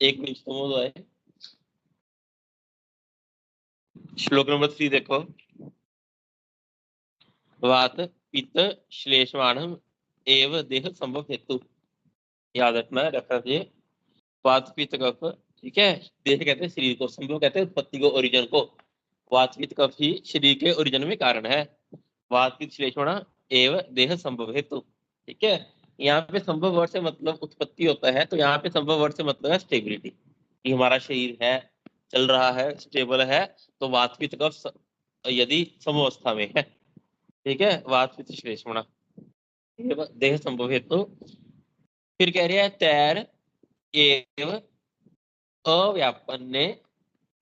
एक मिनट समझो है। श्लोक नंबर 3 देखो। वात पित्त श्लेष्माणम एव देह संभव हेतु। याद रखना, रखना चाहिए। वात पित्त कफ, ठीक है। देह कहते हैं शरीर को, संभव कहते हैं उत्पत्ति को, ओरिजिन को। वात पित्त कफ ही शरीर के ओरिजिन में कारण है। वात पित्त श्लेष्माण एव देह संभव हेतु, ठीक है। यहाँ पे संभव वर्ड से मतलब उत्पत्ति होता है, तो यहाँ पे संभव वर्ड से मतलब है स्टेबिलिटी, कि हमारा शरीर है, चल रहा है, स्टेबल है। तो वात पित्त कफ यदि समवस्था में है, ठीक है, वात पित्त श्लेष्माण देह संभव हेतु। फिर कह रही है तैर एव अव्यापन्ने।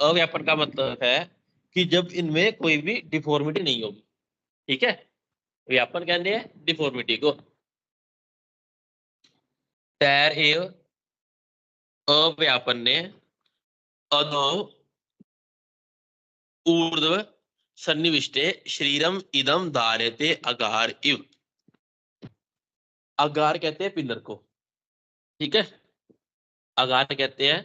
अव्यापन का मतलब है कि जब इनमें कोई भी डिफॉर्मिटी नहीं होगी, ठीक है। व्यापन कहते हैं डिफॉर्मिटी को। तैर एव अव्यापन्ने अधो ऊर्ध्व सन्निविष्टे शरीरम इदम धार्यते अगार इव। अगार कहते हैं पिलर को, ठीक है। अगार कहते हैं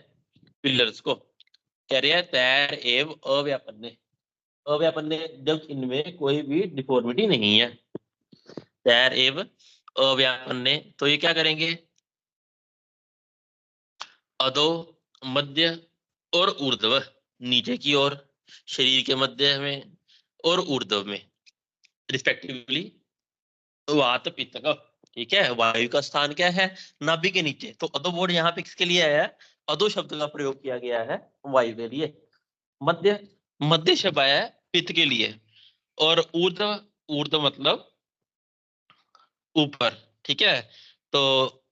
पिलर्स को। कह रहे हैं तैर एव अव्यापन्ने। अव्यापन्ने जब इनमें कोई भी डिफॉर्मिटी नहीं है। तैर एव अव्यापन्ने, तो ये क्या करेंगे? अधो, मध्य और ऊर्ध्व, नीचे की ओर, शरीर के मध्य में और ऊर्ध्व में रिस्पेक्टिवली। वात पित्त का, ठीक है। वायु का स्थान क्या है? नाभि के नीचे। तो अधो वर्ड यहाँ पे किसके लिए आया है? अधो शब्द का प्रयोग किया गया है वायु के लिए। मध्य, मध्य शब्द आया है पित्त के लिए। और ऊर्ध्व, ऊर्ध्व मतलब ऊपर, ठीक है। तो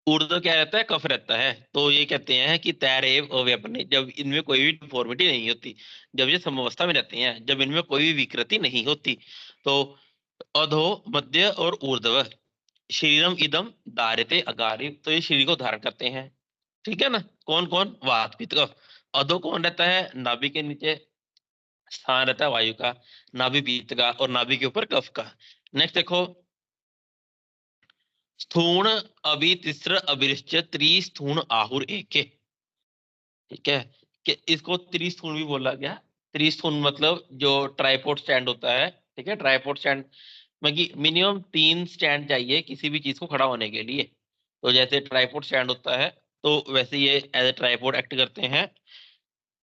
ऊर्ध्व क्या रहता है? कफ रहता है। तो ये कहते हैं कि तैर एव अव्यापने, जब इनमें कोई भी डिफॉर्मिटी नहीं होती, जब ये समवस्था में रहती हैं, जब इनमें कोई भी विकृति नहीं होती। तो अधो, मध्य और ऊर्ध्व शरीरम इदम धार्यते अगारि, तो ये शरीर को धारण करते हैं, ठीक है ना। कौन कौन? वात पित्त कफ। अधो कौन रहता है? नाभि के नीचे स्थान रहता है वायु का, नाभि पित्त का, और नाभि के ऊपर कफ का। नेक्स्ट देखो, स्थूण अभि तिस्र अभिश्च त्रिस्थूण आहुर एके, ठीक है। कि इसको त्रिस्थूण भी बोला गया। त्रिस्थूण मतलब जो ट्राइपॉड स्टैंड होता है, ठीक है। ट्राइपॉड स्टैंड मतलब मिनिमम 3 स्टैंड चाहिए किसी भी चीज को खड़ा होने के लिए। तो जैसे ट्राइपॉड स्टैंड होता है, तो वैसे ये एज ए ट्राइपॉड एक्ट करते हैं।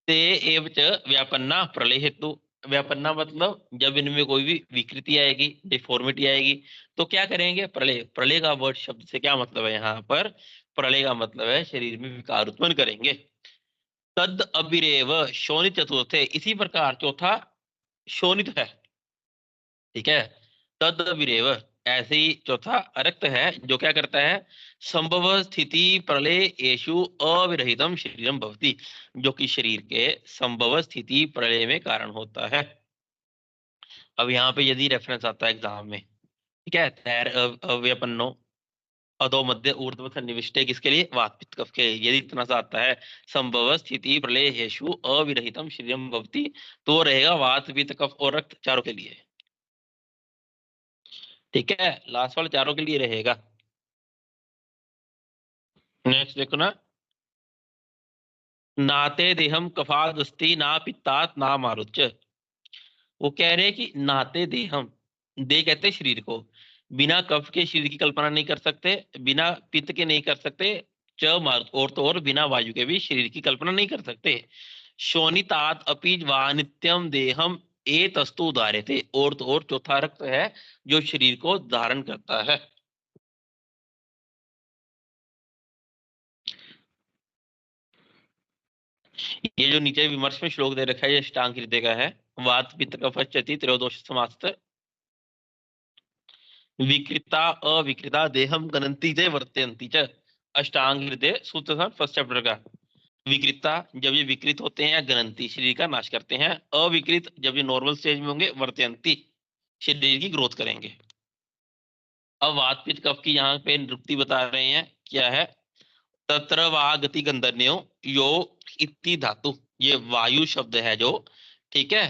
ते एव च व्यापन्ना प्रलय हेतु। व्यापन्ना मतलब जब इनमें कोई भी विकृति आएगी, डिफॉर्मिटी आएगी, तो क्या करेंगे? प्रलय। प्रलय का वर्ड शब्द से क्या मतलब है यहाँ पर? प्रलय का मतलब है शरीर में विकार उत्पन्न करेंगे। तद अबिरेव शोनित चतुर्थे, इसी प्रकार चौथा शोनित है, ठीक है। तद अबिरेव, ऐसे ही चौथा अरक्त है, जो क्या करता है? संभव स्थिति प्रलय येषु अविरहितम शरीरम भवति, जो कि शरीर के संभव स्थिति प्रलय में कारण होता है। अब यहाँ पे यदि रेफरेंस आता है एग्जाम में, ठीक है, तैर अव्यपन्नो अधो मध्य ऊर्ध्व सन्निविष्टे, किसके लिए? वात पित्त कफ के। यदि इतना सा आता है संभव स्थिति प्रलय हेषु अविरहितम शरीरम भवति, तो रहेगा वात पित्त कफ और रक्त चारों के लिए, ठीक है। लास्ट वाले चारों के लिए रहेगा। नेक्स्ट देखो ना, नाते देहम कफादस्ति ना पित्तात ना मारुच। वो कह रहे हैं कि नाते देहम, दे कहते हैं शरीर को, बिना कफ के शरीर की कल्पना नहीं कर सकते, बिना पित्त के नहीं कर सकते, च मारुत, और तो और बिना वायु के भी शरीर की कल्पना नहीं कर सकते। शोनितात अपि वा नित्यम देहम ए तस्तु उदाहरते, और तो और चौथा रक्त है जो शरीर को धारण करता है। ये जो नीचे विमर्श में श्लोक दे रखा है, ये अष्टांग हृदय का है। वात पित्त कफश्चति त्रयोदश समास्त विकृता अविकृता देहम गणंती च वर्तयन्ति च। अष्टांग हृदय सूत्र फर्स्ट चैप्टर का। विकृता जब ये विकृत होते हैं, गणंती शरीर का नाश करते हैं, अविकृत जब ये नॉर्मल स्टेज में होंगे, वर्तयन्ति शरीर की ग्रोथ करेंगे। अब वात पित्त कफ की यहाँ पे निरुक्ति बता रहे हैं, क्या है? तत्र वा गति गंधर्न्यो यो इति धातु, ये वायु शब्द है जो, ठीक है।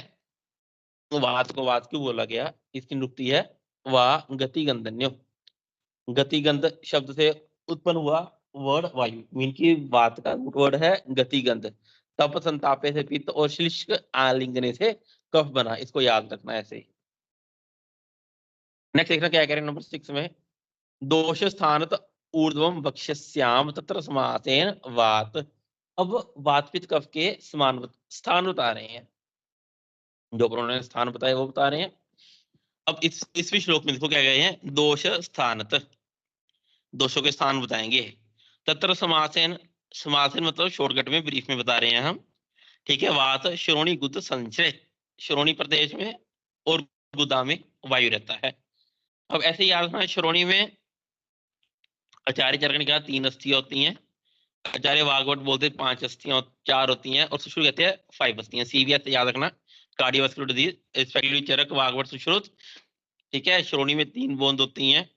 तो वात को वात क्यों बोला गया? इसकी निरुक्ति है वा गति गंधन्यो, गति गंध शब्द से उत्पन्न हुआ, वर्ड वायु मीन की बात का रूट वर्ड है गतिगंध। तप संतापे से पित्त और श्लिष्ट आलिंगने से कफ बना, इसको याद रखना ऐसे ही। नेक्स्ट देखना क्या कह रहे हैं नंबर 6 में, दोष स्थानत ऊर्ध्वम वक्ष्यस्याम तत्र समासेन वात। अब वात पित्त कफ के समान स्थान बता रहे हैं, जो उन्होंने स्थान बताया वो बता रहे हैं। अब इस श्लोक में देखो क्या गए हैं, दोष स्थानत, दोषों के स्थान बताएंगे। तत्र समासेन, समासेन मतलब शॉर्टकट में ब्रीफ में बता रहे हैं हम, ठीक है। वात श्रोणी गुद संचय, श्रोणी प्रदेश में और गुदा में वायु रहता है। अब ऐसे याद रखना, श्रोणी में आचार्य चरक ने कहा 3 अस्थियां होती हैं, आचार्य वागवट बोलते 5 अस्थियां 4 होती हैं, और सुश्रुत कहते हैं 5 अस्थियां। सीवीएस याद रखना, कार्डियोवास्कुलर डिजीज रिस्पेक्टिवली चरक वागवट सुश्रुत, ठीक है। श्रोणी में 3 बूंद होती हैं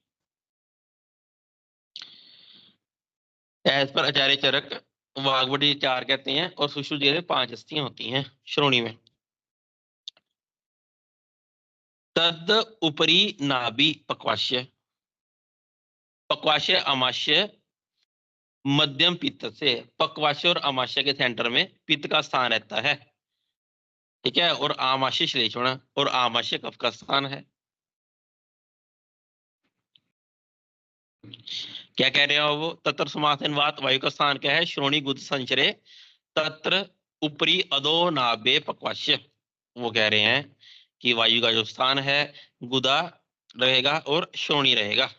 एज पर आचार्य चरक, वागवट 4 कहते हैं, और सुश्रुत जी 5 अस्थियां होती हैं श्रोणी में। तद उपरी नाभि पक्वाश्य, पक्वाशय अमाशय मध्यम पित्त से, पक्वाशय और अमाशय के सेंटर में पित्त का स्थान रहता है, ठीक है। और आमाशय श्लेष्मण और आमाशय कफ का स्थान है। क्या कह रहे हो वो, तत्र समासेन वात वायु का स्थान क्या है, श्रोणी गुद संचरे तत्र ऊपरी अधो नाभे पक्वाश्य। वो कह रहे हैं कि वायु का जो स्थान है गुदा रहेगा और श्रोणी रहेगा,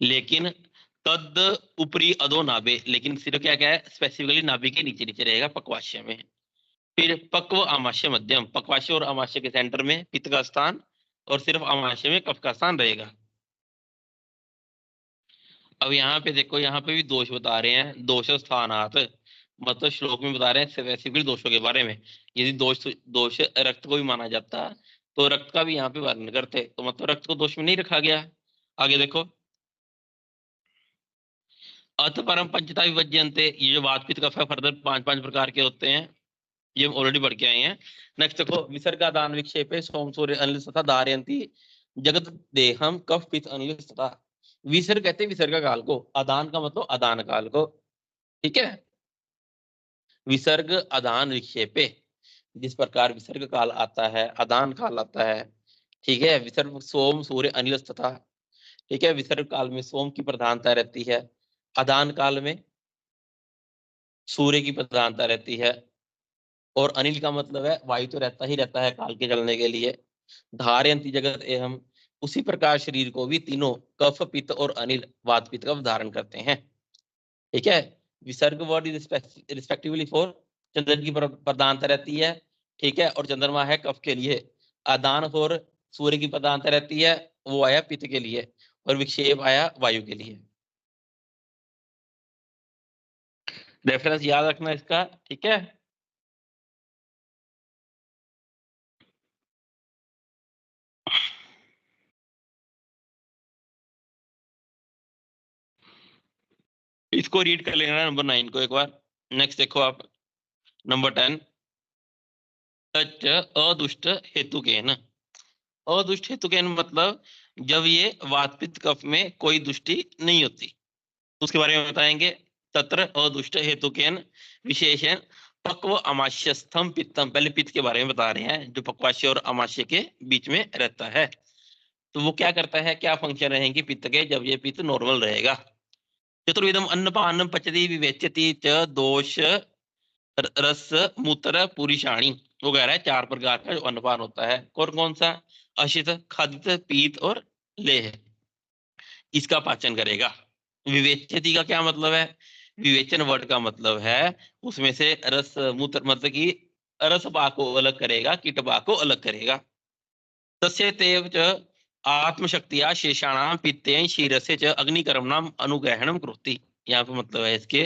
लेकिन तद ऊपरी अधो नाभे, लेकिन सिर्फ क्या क्या है, स्पेसिफिकली नाभि के नीचे नीचे रहेगा पक्वाशय में। फिर पक्व आमाशय मध्यम, पक्वाशय और आमाशय के सेंटर में पित्त का स्थान, और सिर्फ आमाशय में कफ का स्थान रहेगा। अब यहाँ पे देखो, यहाँ पे भी दोष बता रहे हैं, दोष स्थानात, मतलब श्लोक में बता रहे हैं स्पेसिफिक दोषों के बारे में। यदि दोष दोष रक्त को भी माना जाता तो रक्त का भी यहाँ पे वर्णन करते, तो मतलब रक्त को दोष में नहीं रखा गया। आगे देखो, अथ परम पंचता विभज्यन्ते, ये जो वात पित्त कफ है फर्दर 5 प्रकार के होते हैं, ये हम ऑलरेडी बढ़ के आए हैं। नेक्स्ट देखो, विसर्गा दान विक्षेपे सोम सूर्य अनिल तथा धारयंती जगत देहम कफ पित्त अनिल तथा। विसर्ग कहते हैं विसर्ग काल को, अदान का मतलब अदान काल को, ठीक है। विसर्ग अदान विक्षेपे, जिस प्रकार विसर्ग काल आता है अदान काल आता है, ठीक है। विसर्ग सोम सूर्य अनिल तथा, ठीक है। विसर्ग काल में सोम की प्रधानता रहती है, अदान काल में सूर्य की प्रधानता रहती है, और अनिल का मतलब है वायु तो रहता ही रहता है काल के चलने के लिए। धारयंती जगत एहम, उसी प्रकार शरीर को भी तीनों कफ पित्त और अनिल वात पित्त का धारण करते हैं, ठीक है। विसर्ग word is respectively for Chandran की प्रधानता रहती है, ठीक है, और चंद्रमा है कफ के लिए। आदान फॉर सूर्य की प्रधानता रहती है, वो आया पित्त के लिए, और विक्षेप आया वायु के लिए। रेफरेंस याद रखना इसका, ठीक है। इसको रीड कर लेना नंबर 9 को एक बार। नेक्स्ट देखो आप, नंबर 10, तच्च अदुष्ट हेतु के न, अदुष्ट हेतु के मतलब जब ये वात पित्त कफ में कोई दुष्टि नहीं होती, उसके बारे में बताएंगे। तत्र अदुष्ट हेतु के विशेषण पक्व अमाश्यस्थम पित्तम, पहले पित्त के बारे में बता रहे हैं जो पक्वाशय और अमाशय के बीच में रहता है। तो वो क्या करता है, क्या फंक्शन रहेंगे पित्त के जब ये पित्त नॉर्मल रहेगा। चतुर्विधम अन्नपानम पचती विवेच्यति च दोष रस मूत्र पुरीषाणी, वो कह रहा है 4 प्रकार का जो अन्नपान होता है, कौन कौन सा, अशित खादित पीत और लेह, इसका पाचन करेगा। विवेच्यति का क्या मतलब है, विवेचन वर्ड का मतलब है उसमें से रस मूत्र, मतलब कि रस पा को अलग करेगा, कीटपा को अलग करेगा। तस्य तेव च आत्मशक्तिया शेषाणाम पित्तेन शीरस्य च अग्निकर्मणाम अनुग्रहणम करोति, यहाँ पे मतलब है इसके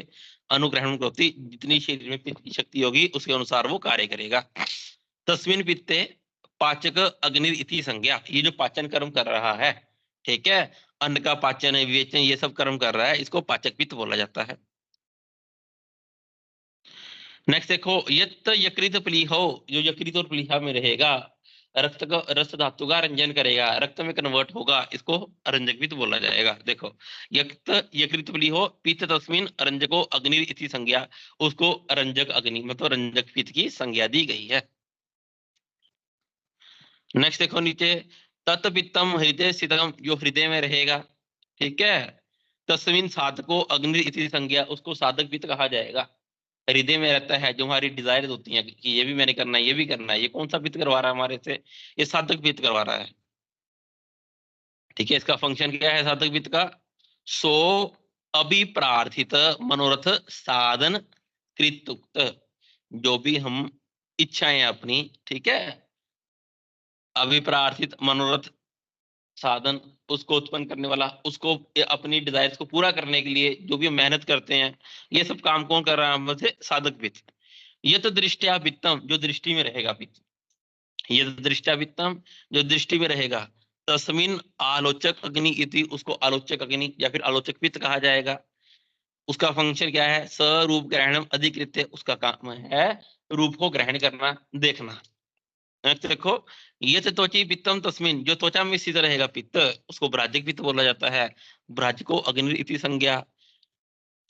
अनुग्रहण करोति, जितनी शरीर में पित्त की शक्ति होगी उसके अनुसार वो कार्य करेगा। तस्मिन पित्ते पाचक अग्नि इति संज्ञा, ये जो पाचन कर्म कर रहा है, ठीक है, अन्न का पाचन विवेचन ये सब कर्म कर रहा है, इसको पाचक पित्त बोला जाता है। नेक्स्ट देखो, यत यकृत प्लीहो, जो यकृत और प्लीहा में रहेगा, रक्त का, रस धातु का रंजन करेगा, रक्त में कन्वर्ट होगा, इसको अरंजक पित्त बोला जाएगा। देखो, यक्त यकृत हो पित्त तस्मिन अरंजको अग्नि इति संज्ञा, उसको अरंजक अग्नि मतलब रंजक पित्त की संज्ञा दी गई है। नेक्स्ट देखो नीचे, तत्पित्तम हृदय स्थितम, जो हृदय में रहेगा, ठीक है, तस्मिन साधको अग्नि इति संज्ञा, उसको साधक पित्त कहा जाएगा। हृदय में रहता है, जो हमारी डिजायर होती है कि ये भी मैंने करना है, ये भी करना है, ये कौन सा पित्त करवा रहा है हमारे से, ये साधक पित्त करवा रहा है। ठीक है, इसका फंक्शन क्या है साधक पित्त का, सो अभिप्रार्थित मनोरथ साधन कृतुक्त, जो भी हम इच्छाएं अपनी, ठीक है, अभिप्रार्थित मनोरथ साधन, उसको उत्पन्न करने वाला, उसको अपनी डिजायर्स को पूरा करने के लिए जो भी हम मेहनत करते हैं, ये सब काम कौन कर रहा है हमसे, साधक पित्त। ये तो दृष्टिया वित्तम, जो दृष्टि में रहेगा पित्त, ये तो दृष्टिया वित्तम, जो दृष्टि में रहेगा, तस्मिन आलोचक अग्नि इति, उसको आलोचक अग्नि या फिर आलोचक पित्त कहा जाएगा। उसका फंक्शन क्या है, स्वरूप ग्रहणम अधिकृत्य, उसका काम है रूप को ग्रहण करना, देखना। देखो, ये तो त्वची पित्तम तस्मिन, जो त्वचा में स्थित रहेगा पित्त, उसको ब्राजिक पित्त बोला जाता है। ब्राजिको अग्नि इति संज्ञा,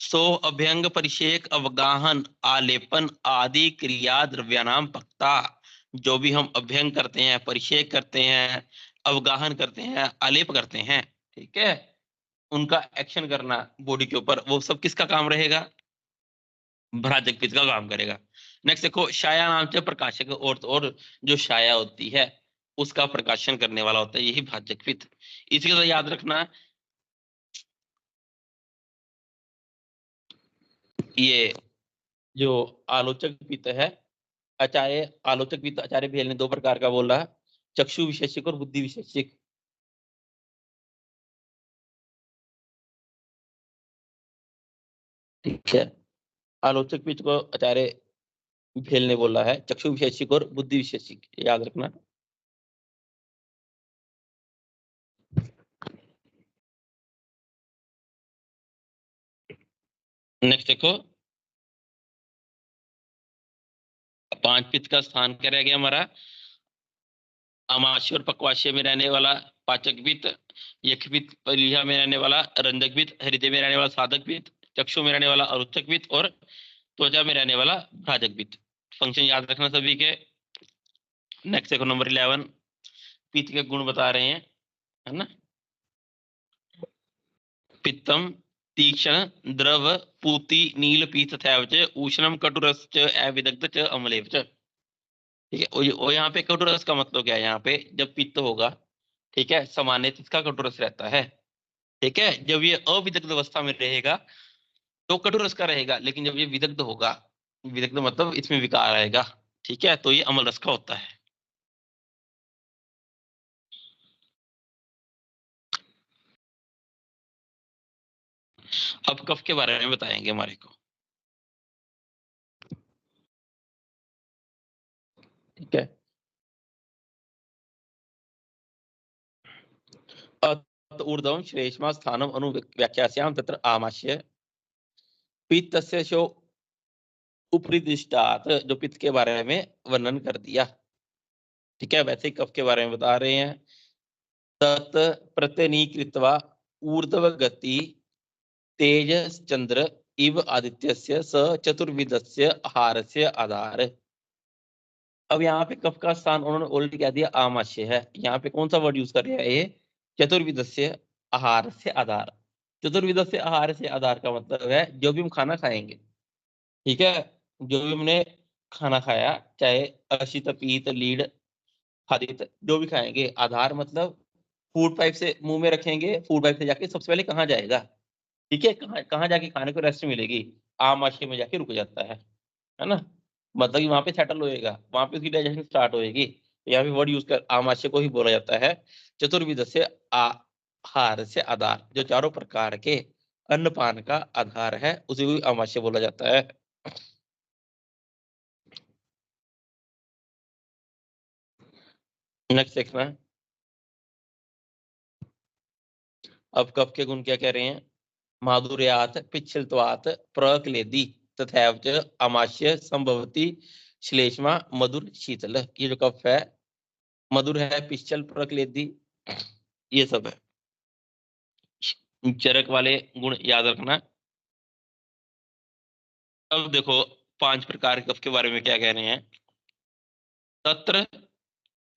सो अभ्यंग परिषेक अवगाहन आलेपन आदि क्रिया द्रव्यानाम पक्ता, जो भी हम अभ्यंग करते हैं, परिषेक करते हैं, अवगाहन करते हैं, आलेप करते हैं, ठीक है, उनका एक्शन करना बॉडी के ऊपर, वो सब किसका काम रहेगा, भ्राजक पित्त का काम करेगा। नेक्स्ट देखो, छाया नाम से प्रकाशक, और जो छाया होती है उसका प्रकाशन करने वाला होता है, यही भाजक पित्त। इसी का याद रखना, ये जो आलोचक पित्त है, आचार्य आलोचक पित्त आचार्य भेल ने दो प्रकार का बोला, चक्षु विशेषिक और बुद्धि विशेषिक। ठीक है, आलोचक पित्त को आचार्य भेल ने बोला है चक्षु विशेषिक और बुद्धि विशेषिक, याद रखना। नेक्स्ट देखो, पांच पित्त का स्थान क्या रह गया हमारा, अमाशय और पक्वाशय में रहने वाला पाचक पित्त, यकृत पलीहा में रहने वाला रंजक पित्त, हृदय में रहने वाला साधक पित्त, चक्षु में रहने वाला अरुचक पित्त और त्वचा में रहने वाला भ्राजक पित्त। फंक्शन याद रखना सभी के। नेक्स्ट देखो नंबर 11, पित्त के गुण बता रहे हैं, है ना। पित्तम तीक्ष्ण द्रव पूति नील पीत तथैव च उष्णम कटुरस च अविदग्ध च अम्लेव च। ठीक है, और यहाँ पे कटुरस का मतलब क्या है, यहाँ पे जब पित्त होगा, ठीक है, सामान्य इसका कटुरस रहता है, ठीक है, जब ये अविदग्ध अवस्था में रहेगा तो कटुरस का रहेगा, लेकिन जब ये विदग्ध होगा, विदग्ध मतलब इसमें विकार आएगा, ठीक है, तो ये अम्ल रस का होता है। अब कफ के बारे में बताएंगे हमारे को, ठीक है। ऊर्ध्वं श्लेष्मा स्थानम अनुव्याख्यास्याम तत्र आमाशय पित्तस्य शो उपरिदृष्टात्, जो पित्त के बारे में वर्णन कर दिया, ठीक है, वैसे ही कफ के बारे में बता रहे हैं। तत् प्रत्यनीकृत्वा ऊर्ध्व गति तेज चंद्र इव आदित्यस्य स चतुर्विधस्य आहारस्य आधार। अब यहाँ पे कफ का स्थान उन्होंने ऑलरेडी कह दिया आमाशय है, यहाँ पे कौन सा वर्ड यूज कर रहे हैं ये, चतुर्विधस्य आहार से आधार। चतुर्विधस्य आहार से आधार का मतलब है जो भी हम खाना खाएंगे, ठीक है, जो भी हमने खाना खाया, चाहे अशित पीत लीड खादित जो भी खाएंगे, आधार मतलब फूड पाइप से मुंह में रखेंगे, फूड पाइप से जाके सबसे पहले कहाँ जाएगा, ठीक है, कहाँ कहाँ जाके खाने को रेस्ट मिलेगी, आमाशय में जाके रुक जाता है ना, मतलब कि वहां पे सेटल होएगा, वहां पे उसकी डाइजेशन स्टार्ट होएगी। यहाँ पे वर्ड यूज कर आमाशय को ही बोला जाता है चतुर्विध से आहार से आधार, जो चारों प्रकार के अन्नपान का आधार है उसी को आमाशय बोला जाता है। नेक्स्ट देखना, अब कफ के गुण क्या कह रहे हैं, माधुर्यात् पिच्छिलत्वात् प्रक्लेदी तथैव च आमाशय संभवती श्लेष्मा मधुर शीतल। ये जो कफ है मधुर है, पिश्चल, प्रकलेदी, ये सब है। चरक वाले गुण याद रखना। अब देखो 5 प्रकार के कफ के बारे में क्या कह रहे हैं। तत्र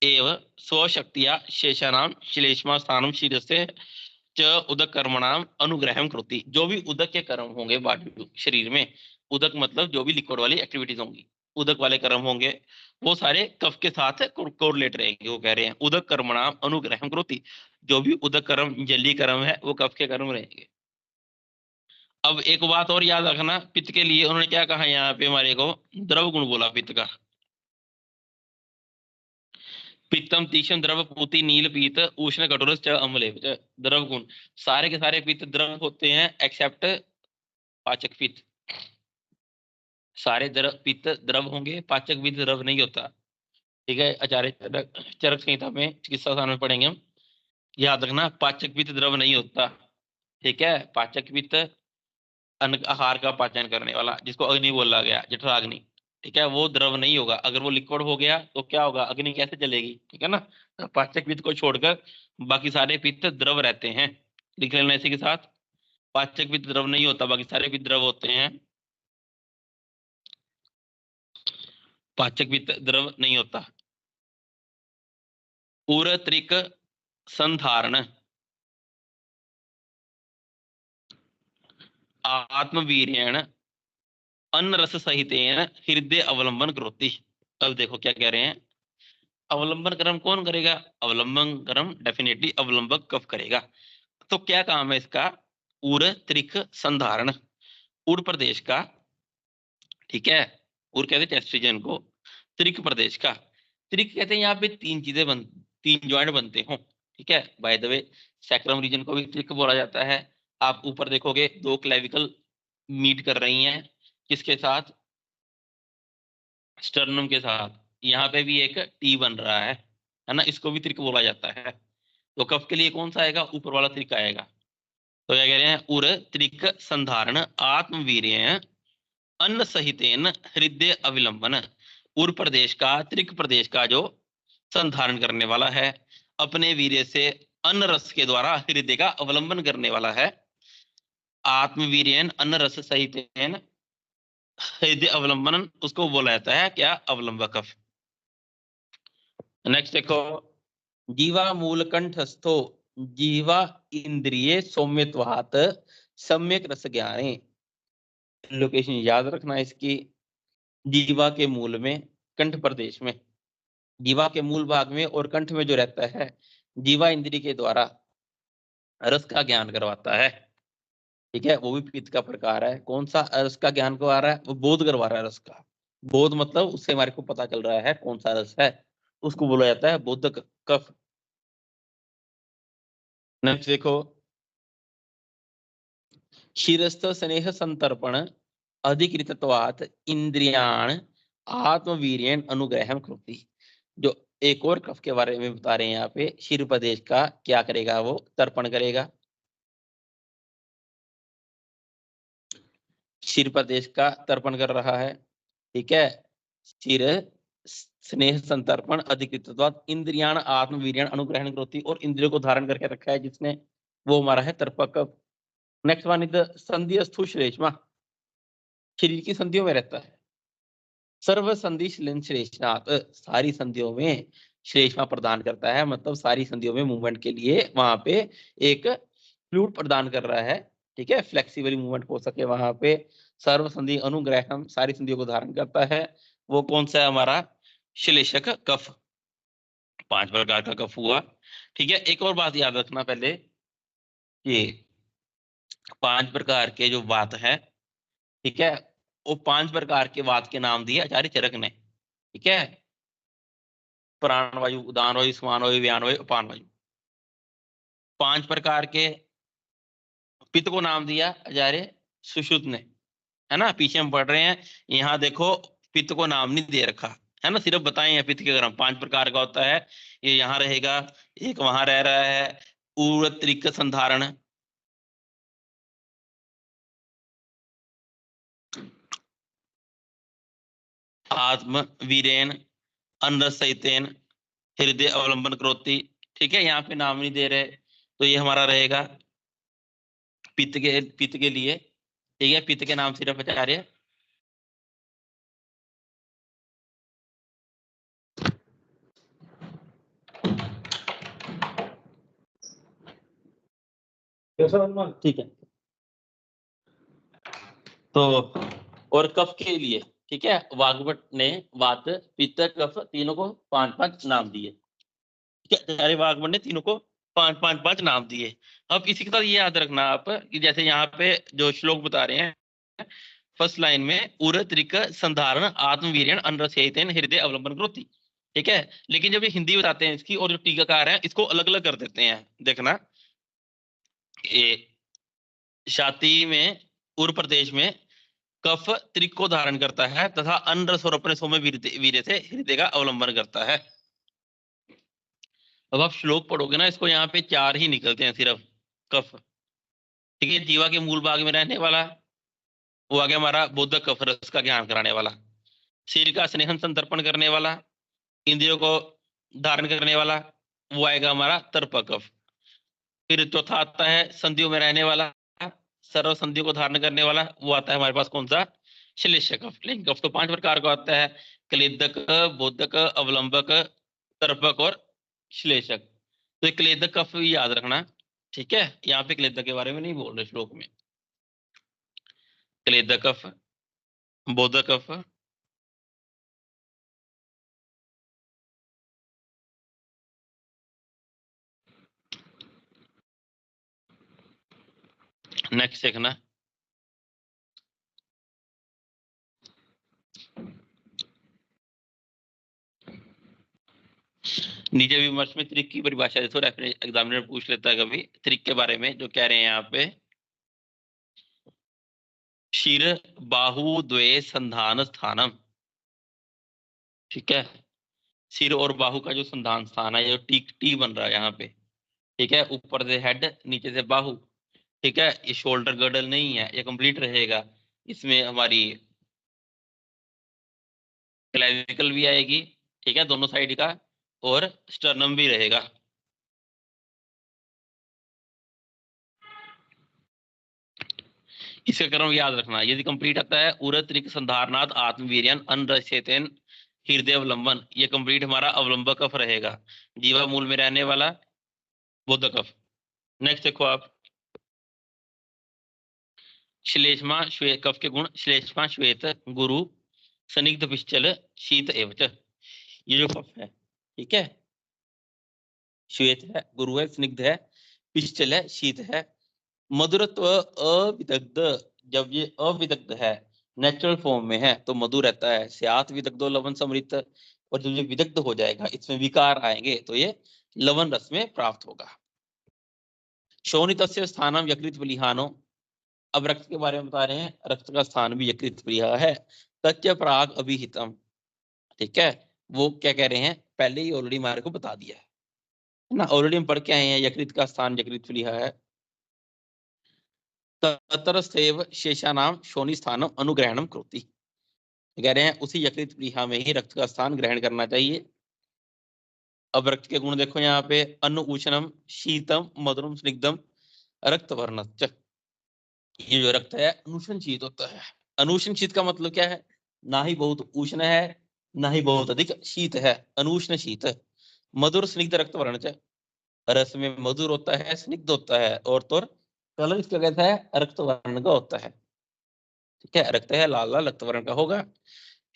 एव स्वशक्तिया शेषानाम श्लेष्मा स्थानम शिरस्य च उदक कर्मणाम अनुग्रहम करोति। जो भी उदक के कर्म होंगे बॉडी शरीर में, उदक मतलब जो भी लिक्विड वाली एक्टिविटीज होंगी, उदक वाले कर्म होंगे, वो सारे कफ के साथ कोरिलेट रहेंगे। वो कह रहे हैं उदक कर्मणाम अनुग्रहम करोति, जो भी उदक कर्म जलीय कर्म है वो कफ के कर्म रहेंगे। अब एक बात और याद रखना, पित्त के लिए उन्होंने क्या कहा यहाँ पे हमारे को, द्रव गुण बोला पित्त का। पित्तम तीक्ष्ण द्रव पूति नील पीत उष्ण कठोर च अम्ल द्रव गुण। सारे के सारे पित्त द्रव होते हैं एक्सेप्ट पाचक पित्त। सारे द्रव पित्त द्रव होंगे, पाचक पित्त द्रव नहीं होता। ठीक है, आचार्य चरक संहिता में चिकित्सा साधन में पढ़ेंगे हम। याद रखना पाचक पित्त द्रव नहीं होता। ठीक है, पाचक पित्त अन्न आहार का पाचन करने वाला, जिसको अग्नि बोला गया, जठराग्नि। ठीक है, वो द्रव नहीं होगा। अगर वो लिक्विड हो गया तो क्या होगा, अग्नि कैसे जलेगी। ठीक है ना, तो पाचक पित्त को छोड़कर बाकी सारे पित्त द्रव रहते हैं। लिख लेना इसी के साथ, पाचक पित्त द्रव नहीं होता, बाकी सारे पित्त द्रव होते हैं। पाचक पित्त द्रव नहीं होता। उरत्रिक संधारण आत्मवीर्येण अन्न रस सहितेन हृदय अवलंबन करोति। अब देखो क्या कह रहे हैं, अवलंबन कर्म कौन करेगा, अवलंबन कर्म डेफिनेटली अवलंबक कफ करेगा। तो क्या काम है इसका, उर त्रिक संधारण, उर प्रदेश का। ठीक है, उर कहते हैं टेस्ट्रीजन को, त्रिक प्रदेश का। त्रिक कहते हैं यहाँ पे तीन जॉइंट बनते हो। ठीक है, बाय द वे सैक्रम रीजन को भी त्रिक बोला जाता है। आप ऊपर देखोगे दो क्लेविकल मीट कर रही हैं, किसके साथ, स्टर्नम के साथ। यहाँ पे भी एक टी बन रहा है ना, इसको भी त्रिक बोला जाता है। तो कफ के लिए कौन सा आएगा, ऊपर वाला त्रिक आएगा। तो क्या कह रहे हैं, उर त्रिक संधारण आत्मवीर्य अन्न सहितेन हृदय अविलंबन। उर प्रदेश का, त्रिक प्रदेश का जो संधारण करने वाला है, अपने वीर्य से अन्न रस के द्वारा हृदय का अवलंबन करने वाला है। आत्मवीर्यन अन्न रस सहितेन हृदय अवलंबन, उसको बोला जाता है क्या, अवलंबक कफ। नेक्स्ट देखो, जीवा मूल कंठस्थो जीवा इंद्रिय सौम्यत्वात् सम्यक रस ज्ञाने। लोकेशन याद रखना इसकी, जीवा के मूल में, कंठ प्रदेश में, जीवा के मूल भाग में और कंठ में जो रहता है, जीवा इंद्रिय के द्वारा रस का ज्ञान करवाता है। ठीक है, वो भी पित्त का प्रकार है। कौन सा रस का ज्ञान करवा रहा है, वो बोध करवा रहा है रस का। बोध मतलब उससे हमारे को पता चल रहा है कौन सा रस है, उसको बोला जाता है बोधक कफ। नेक्स्ट देखो, शिरस्थ स्नेह संतर्पण अधिकृतत्वात् इंद्रियाण आत्मवीर्येण अनुग्रहम करोति। जो एक और कफ के बारे में बता रहे हैं यहाँ पे, शिर प्रदेश का क्या करेगा, वो तर्पण करेगा। शिर प्रदेश का तर्पण कर रहा है। ठीक है, शिर स्नेह संतर्पण अधिकृतत्वात् इंद्रियाण आत्मवीर्येण अनुग्रहण करोति, और इंद्रियों को धारण करके रखा है जिसने, वो हमारा है तर्पक कफ। नेक्स्ट वन इज संधि स्थू श्लेष्मा, शरीर की संधियों में रहता है। सर्व संधि श्लेष्मात्, सारी संधियों में श्लेष्मा प्रदान करता है, मतलब सारी संधियों में मूवमेंट के लिए वहां पे एक फ्लूइड प्रदान कर रहा है। ठीक है, फ्लेक्सिबल मूवमेंट हो सके वहां पे। सर्व संधि अनुग्रहम, सारी संधियों को धारण करता है। वो कौन सा है हमारा, श्लेषक कफ। 5 प्रकार का कफ हुआ। ठीक है, एक और बात याद रखना पहले, कि 5 प्रकार के जो वात है, ठीक है, वो 5 प्रकार के वात के नाम दिए आचार्य चरक ने। ठीक है, प्राण वायु, उदान वायु, समान वायु, व्यान वायु, अपान वायु। 5 प्रकार के पित्त को नाम दिया आचार्य सुश्रुत ने, है ना, पीछे हम पढ़ रहे हैं। यहाँ देखो पित्त को नाम नहीं दे रखा है ना, सिर्फ बताए हैं पित्त के क्रम 5 प्रकार का होता है। ये यहाँ रहेगा, एक वहां रह रहा है, उरत्रिक संधारण, आत्म वीरेन अन्न सहितेन हृदय अवलंबन करोति। ठीक है, यहाँ पे नाम नहीं दे रहे, तो ये हमारा रहेगा पित्त के लिए। ठीक है, पित्त के नाम सिर्फ आचार्य। ठीक है, तो और कफ के लिए, ठीक है, वाग्भट ने वात पित्त कफ तीनों को 5-5 नाम दिए। ठीक है, अरे वाग्भट ने तीनों को 5-5 नाम दिए। अब इसी के साथ ये याद रखना आप कि जैसे यहाँ पे जो श्लोक बता रहे हैं, फर्स्ट लाइन में उर त्रिक संधारण आत्मवीर्यन अनरसेयतेन हृदय अवलंबन करोति। ठीक है, लेकिन जब ये हिंदी बताते हैं इसकी, और जो टीकाकार है इसको अलग अलग कर देते हैं। देखना, ये छाती में उर प्रदेश में कफ त्रिक को धारण करता है तथा अनरस और अपने सौम्य वीर्य से हृदय का अवलंबन करता है। अब आप श्लोक पढ़ोगे ना, इसको यहाँ पे 4 ही निकलते हैं सिर्फ। कफ, ठीक है, जीवा के मूल भाग में रहने वाला, वो आ गया हमारा बोधक कफ, रस का ज्ञान कराने वाला। शरीर का स्नेहन संतर्पण करने वाला, इंद्रियों को धारण करने वाला, वो आएगा हमारा तर्पक कफ। फिर चौथा आता है संधियों में रहने वाला, सर्व संधियों को धारण करने वाला, वो आता है हमारे पास कौन सा, श्लेष्म कफ। लेकिन कफ तो 5 प्रकार का आता है, क्लेदक, बोधक, अवलंबक, तर्पक और श्लेषक। तो ये क्लेदक कफ भी याद रखना। ठीक है, यहाँ पे क्लेदक के बारे में नहीं बोल रहे श्लोक में। क्लेदक कफ, बोधक कफ, नेक्स्ट देखना, नीचे विमर्श में त्रिक की परिभाषा देखो, रेफरेंस एग्जामिनर पूछ लेता है कभी त्रिक के बारे में, जो कह रहे हैं यहाँ पे, शिर बाहु द्वे संधान स्थानम। ठीक है, सिर और बाहु का जो संधान स्थान है, जो टी टी बन रहा है यहाँ पे। ठीक है, ऊपर से हेड, नीचे से बाहु। ठीक है, ये शोल्डर गर्डल नहीं है, ये कंप्लीट रहेगा। इसमें हमारी क्लेविकल भी आएगी, ठीक है, दोनों साइड का, और स्टर्नम भी रहेगा। इसका क्रम याद रखना, यदि कंप्लीट आता है उरत्रिक संधारनाथ आत्मवीर्यन अनरसेतेन हृदय अवलंबन, ये कंप्लीट हमारा अवलंबक कफ रहेगा, जीवा मूल में रहने वाला बोधक कफ। नेक्स्ट देखो आप, श्लेष्मा श्वेत कफ के गुण, श्लेष्मा श्वेत गुरु सनिग्ध पिश्चल शीत एवच। ये जो कफ है, ठीक है, श्वेत है, गुरु है, स्निग्ध है, पिश्चल है, शीत है, मधुरत्व अविदग्ध। जब ये अविदग्ध है, नेचुरल फॉर्म में है, तो मधुर रहता है, स्यात विदग्धो लवण समृत। और जब ये विदग्ध हो जाएगा, इसमें विकार आएंगे, तो ये लवण रस में प्राप्त होगा। शोणितस्य स्थानम यकृत बलिहानो। अब रक्त के बारे में बता रहे हैं, रक्त का स्थान भी यकृत बलिहा है। तच्च प्राग अभिहितम। ठीक है, वो क्या कह रहे हैं, पहले ही ऑलरेडी हमारे को बता दिया है ना, ऑलरेडी हम पढ़ के आए हैं, यकृत का स्थान यकृत बलिहा है। ततरस्थैव शेषानाम शोनि स्थानम अनुग्रहणम करोति। कह रहे हैं उसी यकृत प्लीहा में ही रक्त का स्थान ग्रहण करना चाहिए। अब रक्त के गुण देखो यहाँ पे, अन्न उष्णम शीतम मधुरम स्निग्धम रक्त वर्णच्च। ये जो रक्त है अनुष्ण शीत होता है। अनुष्ण शीत का मतलब क्या है, ना ही बहुत उष्ण है, ना ही बहुत अधिक शीत है, अनुष्ण शीत। मधुर स्निग्ध रक्त वर्ण, रस में मधुर होता है, स्निग्ध होता है, और तो कलर इसका कैसा है, रक्त वर्ण का होता है। ठीक है, रक्त है लाल लाल रक्त वर्ण का होगा।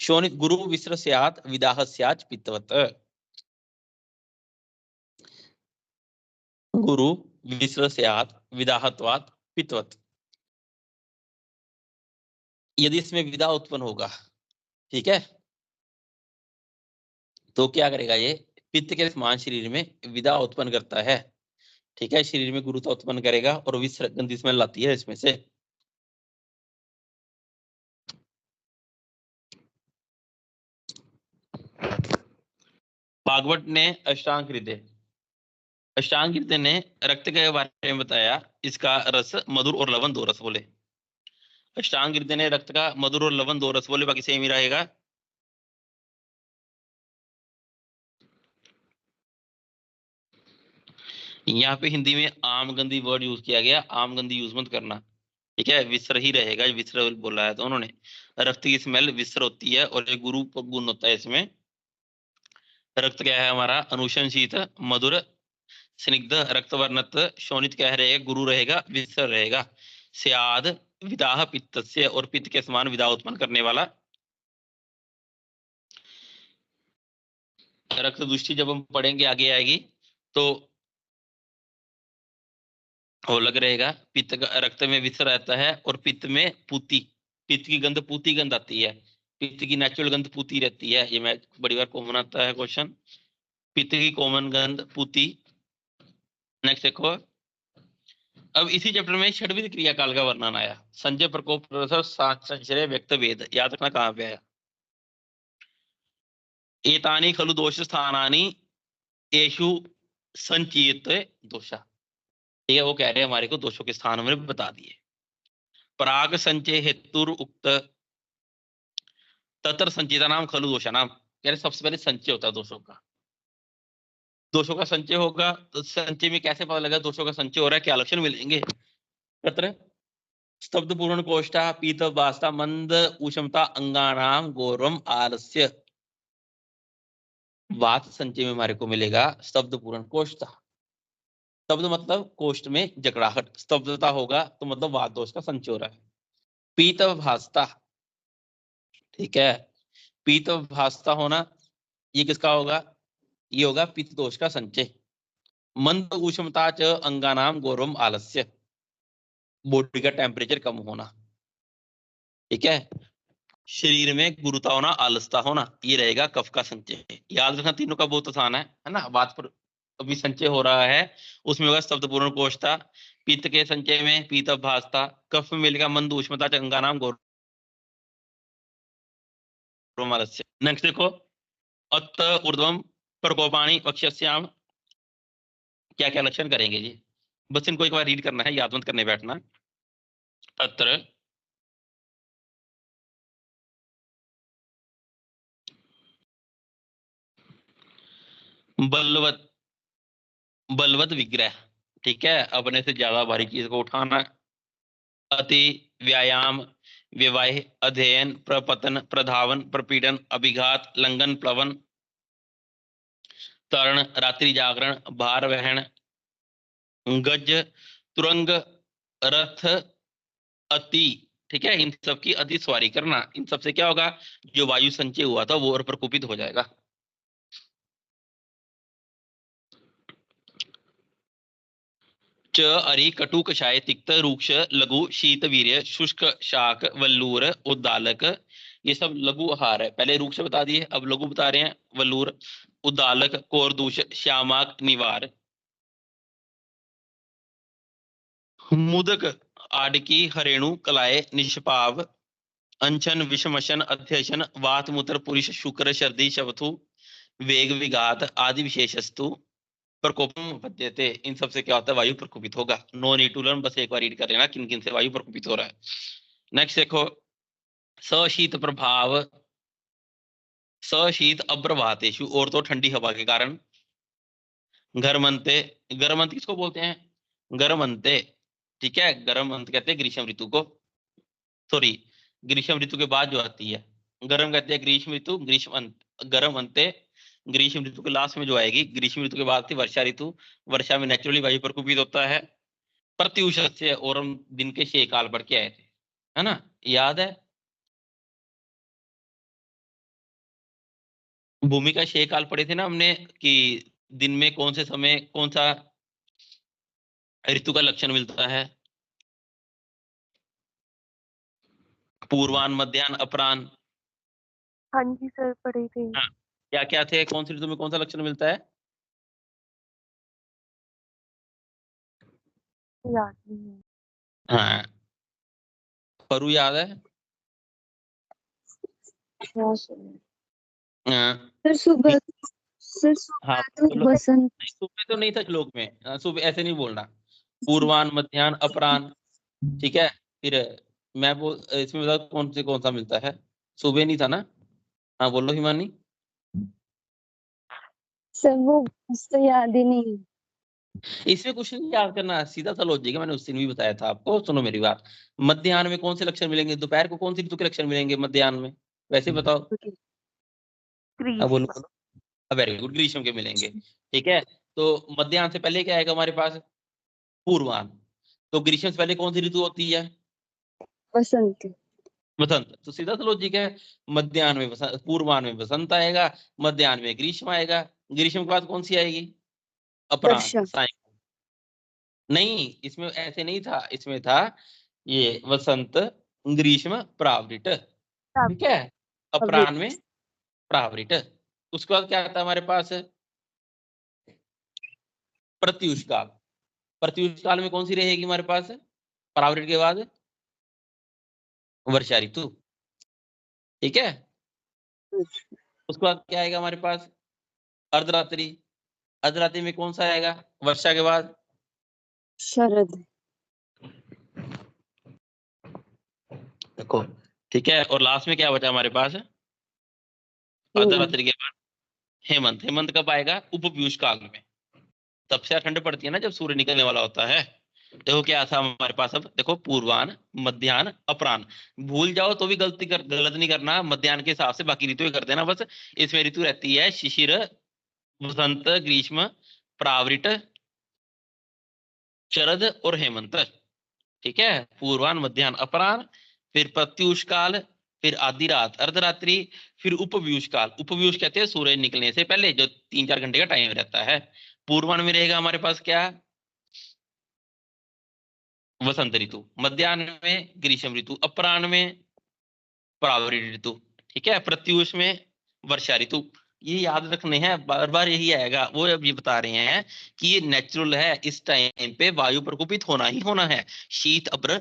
शोणित गुरु विस्र स्यात् विदाह स्यात् पित्तवत्। गुरु विस्र स्यात् विदाहत्वात् पित्तवत्। यदि इसमें विदा उत्पन्न होगा, ठीक है, तो क्या करेगा ये, पित्त के समान शरीर में विदा उत्पन्न करता है। ठीक है, शरीर में गुरुता उत्पन्न करेगा, और विस्र गंदी स्मेल लाती है इसमें से। भागवत ने अष्टांग हृदय, अष्टांग हृदय ने रक्त के बारे में बताया, इसका रस मधुर और लवण 2 रस बोले। अष्टांग हृदय ने रक्त का मधुर और लवण 2 रस बोले, बाकी सेम ही रहेगा। यहाँ पे हिंदी में आम गंदी वर्ड यूज किया गया, आम गंदी यूज मत करना, ठीक है। विसर ही रहेगा, विसर बोला है तो उन्होंने। रक्त की स्मेल विसर होती है, और एक गुरु गुण होता है इसमें। रक्त क्या है हमारा? अनुशंसित, मधुर, स्निग्ध, रक्तवर्णत, शोणित क्या रहेगा? गुरु रहेगा, विसर रहेगा। स्याद विदाह पित्तस्य, और पित्त के समान विदा उत्पन्न करने वाला। रक्त दृष्टि जब हम पढ़ेंगे आगे आएगी तो वो अलग रहेगा। पित्त का रक्त में विष रहता है, और पित्त में पूती, पित्त की गंध पूती गंध आती है। पित्त की नेचुरल गंध पूती रहती है, ये मैं बड़ी बार कॉमन आता है क्वेश्चन। पित्त की कॉमन गंध पूती। नेक्स्ट देखो, अब इसी चैप्टर में षड्विध क्रिया काल का वर्णन आया। संजय प्रकोप प्रसव संचय व्यक्त वेद, याद रखना कहां पे आया। एतानी खलु दोष स्थानानि येषु संचित दोषा, ठीक है। वो कह रहे हैं हमारे को दोषों के स्थान हमने बता दिए। प्राग संचय हेतुर उक्त तत्र संचिता नाम खलु दोषा नाम, कह रहे सबसे पहले संचय होता है दोषों का। दोषों का संचय होगा तो संचय में कैसे पता लगा दोषों का संचय हो रहा है? क्या लक्षण मिलेंगे? तत्र स्तब्ध पूर्ण कोष्ठा, पीत वास्ता, मंद उष्मता, अंगानाम गौरवम आलस्य। वात संचय में हमारे को मिलेगा स्तब्ध पूर्ण कोष्ठा। स्तब्ध मतलब कोष्ठ में जकड़ाहट, स्तब्धता होगा तो मतलब वात दोष का संचय हो रहा है। पीत भास्ता, ठीक है। पीत भास्ता होना ये किसका होगा? ये होगा पित्त दोष का संचय। मंद उष्मता च अंगानाम गौरवम आलस्य, बॉडी का टेम्परेचर कम होना, ठीक है। शरीर में गुरुता होना, आलसता होना, ये रहेगा कफ का संचय। याद रखना तीनों का बहुत आसान है ना। बात पर अभी संचय हो रहा है उसमें होगा स्तब्ध पूर्ण कोष्ठा। पित्त के संचय में पीत भास्ता, कफ में मिलेगा मंद उष्मता च अंगानाम गौरवम आलस्य। नेक्स्ट देखो, अत ऊर्ध्वम प्रकोपाणी पक्षस्याम, क्या क्या लक्षण करेंगे जी? बस इनको एक बार रीड करना है, याद मत करने बैठना। अत्र बलवत, बलवत विग्रह, ठीक है। अपने से ज्यादा भारी चीज को उठाना। अति व्यायाम, विवाह, अध्ययन, प्रपतन, प्रधावन, प्रपीड़न, अभिघात, लंघन, प्लवन, तरण, रात्रि जागरण, भार वहन, गज, तुरंग, रथ, अति, ठीक है। इन सब की अति सवारी करना, इन सब से क्या होगा? जो वायु संचय हुआ था वो और प्रकोपित हो जाएगा। च अरि कटु कषाय तिक्त रूक्ष लघु शीत वीर्य शुष्क शाक वल्लूर उद्दालक, ये सब लघु आहार है। पहले रूक्ष बता दिए, अब लघु बता रहे हैं। वल्लूर, उद्दालक, कोरदूष, श्यामाक, निवार, मुदक, आडकी, हरेणु, कलाय, निष्पाव, अंशन, विषमशन, अध्यशन, वात मूत्र, पुरुष, शुक्र, सर्दी, शवथु, वेग, विघात आदि विशेषस्तु प्रकोपम पद्यते। इन सब से क्या होता है? वायु प्रकोपित होगा। नो नीड टू लर्न, बस एक बार रीड कर लेना किन किन से वायु प्रकोपित हो रहा है। नेक्स्ट देखो, सशीत प्रभाव, सशीत अप्रभातेषु, और तो ठंडी हवा के कारण। गर्मंते, गर्मंत किसको बोलते हैं? गर्मंते, ठीक है। गर्मंत कहते हैं ग्रीष्म ऋतु को। सॉरी, ग्रीष्म ऋतु के बाद जो आती है गर्म कहते हैं ग्रीष्म ऋतु, ग्रीष्म अंत गर्म अंते। ग्रीष्म ऋतु के लास्ट में जो आएगी, ग्रीष्म ऋतु के बाद थी वर्षा ऋतु। वर्षा में नेचुरली वायु प्रकोपित होता है। प्रत्युष से, और हम दिन के 6 काल पढ़ के आए थे, है ना, याद है। भूमि का 6 काल पढ़े थे ना हमने, कि दिन में कौन से समय कौन सा ऋतु का लक्षण मिलता है? पूर्वान, मध्यान्ह, अपराह्न। हाँ जी सर, पढ़े थे। हाँ, क्या क्या थे? कौन सी ऋतु में कौन सा लक्षण मिलता है? याद नहीं है। हाँ, परू याद है। हाँ सर। हाँ, सर सुबह, सर हाँ, सुबह तो बोलो। बसंत। नहीं, सुबह तो नहीं था श्लोक में। सुबह ऐसे नहीं बोलना। पूर्वान, मध्यान्ह, अपराह्न, ठीक है। फिर मैं बोल इसमें बताओ कौन से कौन सा मिलता है? सुबह नहीं था ना? हाँ बोलो हिमानी। सर वो तो याद ही नहीं। इसमें कुछ नहीं याद करना, सीधा सा लॉजिक है, मैंने उस दिन भी बताया था आपको। सुनो मेरी बात, मध्याह्न में कौन से लक्षण मिलेंगे, दोपहर को कौन सी ऋतु के लक्षण मिलेंगे मध्याह्न में, वैसे बताओ। हाँ बोलो ग्रीष्म। बोलो। वेरी गुड, ग्रीष्म के मिलेंगे। ठीक है, तो मध्याह्न से पहले क्या आएगा हमारे पास, पूर्वाह्न। तो ग्रीष्म से पहले कौन सी ऋतु होती है, वसंत। वसंत। तो सीधा सा लॉजिक है, मध्याह्न में वसंत, पूर्वाह्न में वसंत आएगा, मध्याह्न में ग्रीष्म आएगा, ग्रीष्म के बाद कौन सी आएगी, अपराह्न, वर्षा। सायं। नहीं, इसमें ऐसे नहीं था, इसमें था ये वसंत, ग्रीष्म, प्रावृट। तब ठीक है, अभी अपराह्न में प्रावृट। उसके बाद क्या आता है हमारे पास, प्रत्यूष काल। प्रत्यूष काल में कौन सी रहेगी हमारे पास, प्रावृट के बाद वर्षा ऋतु। ठीक है, उसके बाद क्या आएगा हमारे पास, अर्धरात्रि। अर्धरात्रि में कौन सा आएगा वर्षा के बाद, शरद। देखो। ठीक है, और लास्ट में क्या बचा हमारे पास, हेमंत। अर्धरात्रि के बाद हेमंत। हेमंत कब आएगा, उपपीयूष काल में। तब से ठंड पड़ती है ना, जब सूर्य निकलने वाला होता है। देखो क्या था हमारे पास, अब देखो पूर्वाह्न, मध्याह्न, अपराह्न। भूल जाओ तो भी गलत नहीं करना, मध्याह्न के हिसाब से बाकी ऋतुएं कर देना बस। इसमें ऋतु रहती है शिशिर, वसंत, ग्रीष्म, प्रावृट, शरद और हेमंत। ठीक है, पूर्वाह्न, मध्याह्न, अपराह्न, फिर प्रत्यूष काल, फिर आधी रात, अर्धरात्रि, फिर उपव्यूष काल। उपव्यूष कहते हैं सूरज निकलने से पहले जो 3-4 घंटे का टाइम रहता है। पूर्वाह्न में रहेगा हमारे पास क्या, वसंत ऋतु, मध्याह्न में ग्रीष्म ऋतु, अपराह्न में प्रावृट ऋतु। ठीक है, प्रत्यूष में वर्षा ऋतु। ये याद रखने हैं, बार बार यही आएगा। वो अब ये बता रहे हैं कि ये नेचुरल है, इस टाइम पे वायु प्रकोपित होना ही होना है, शीत अब्र।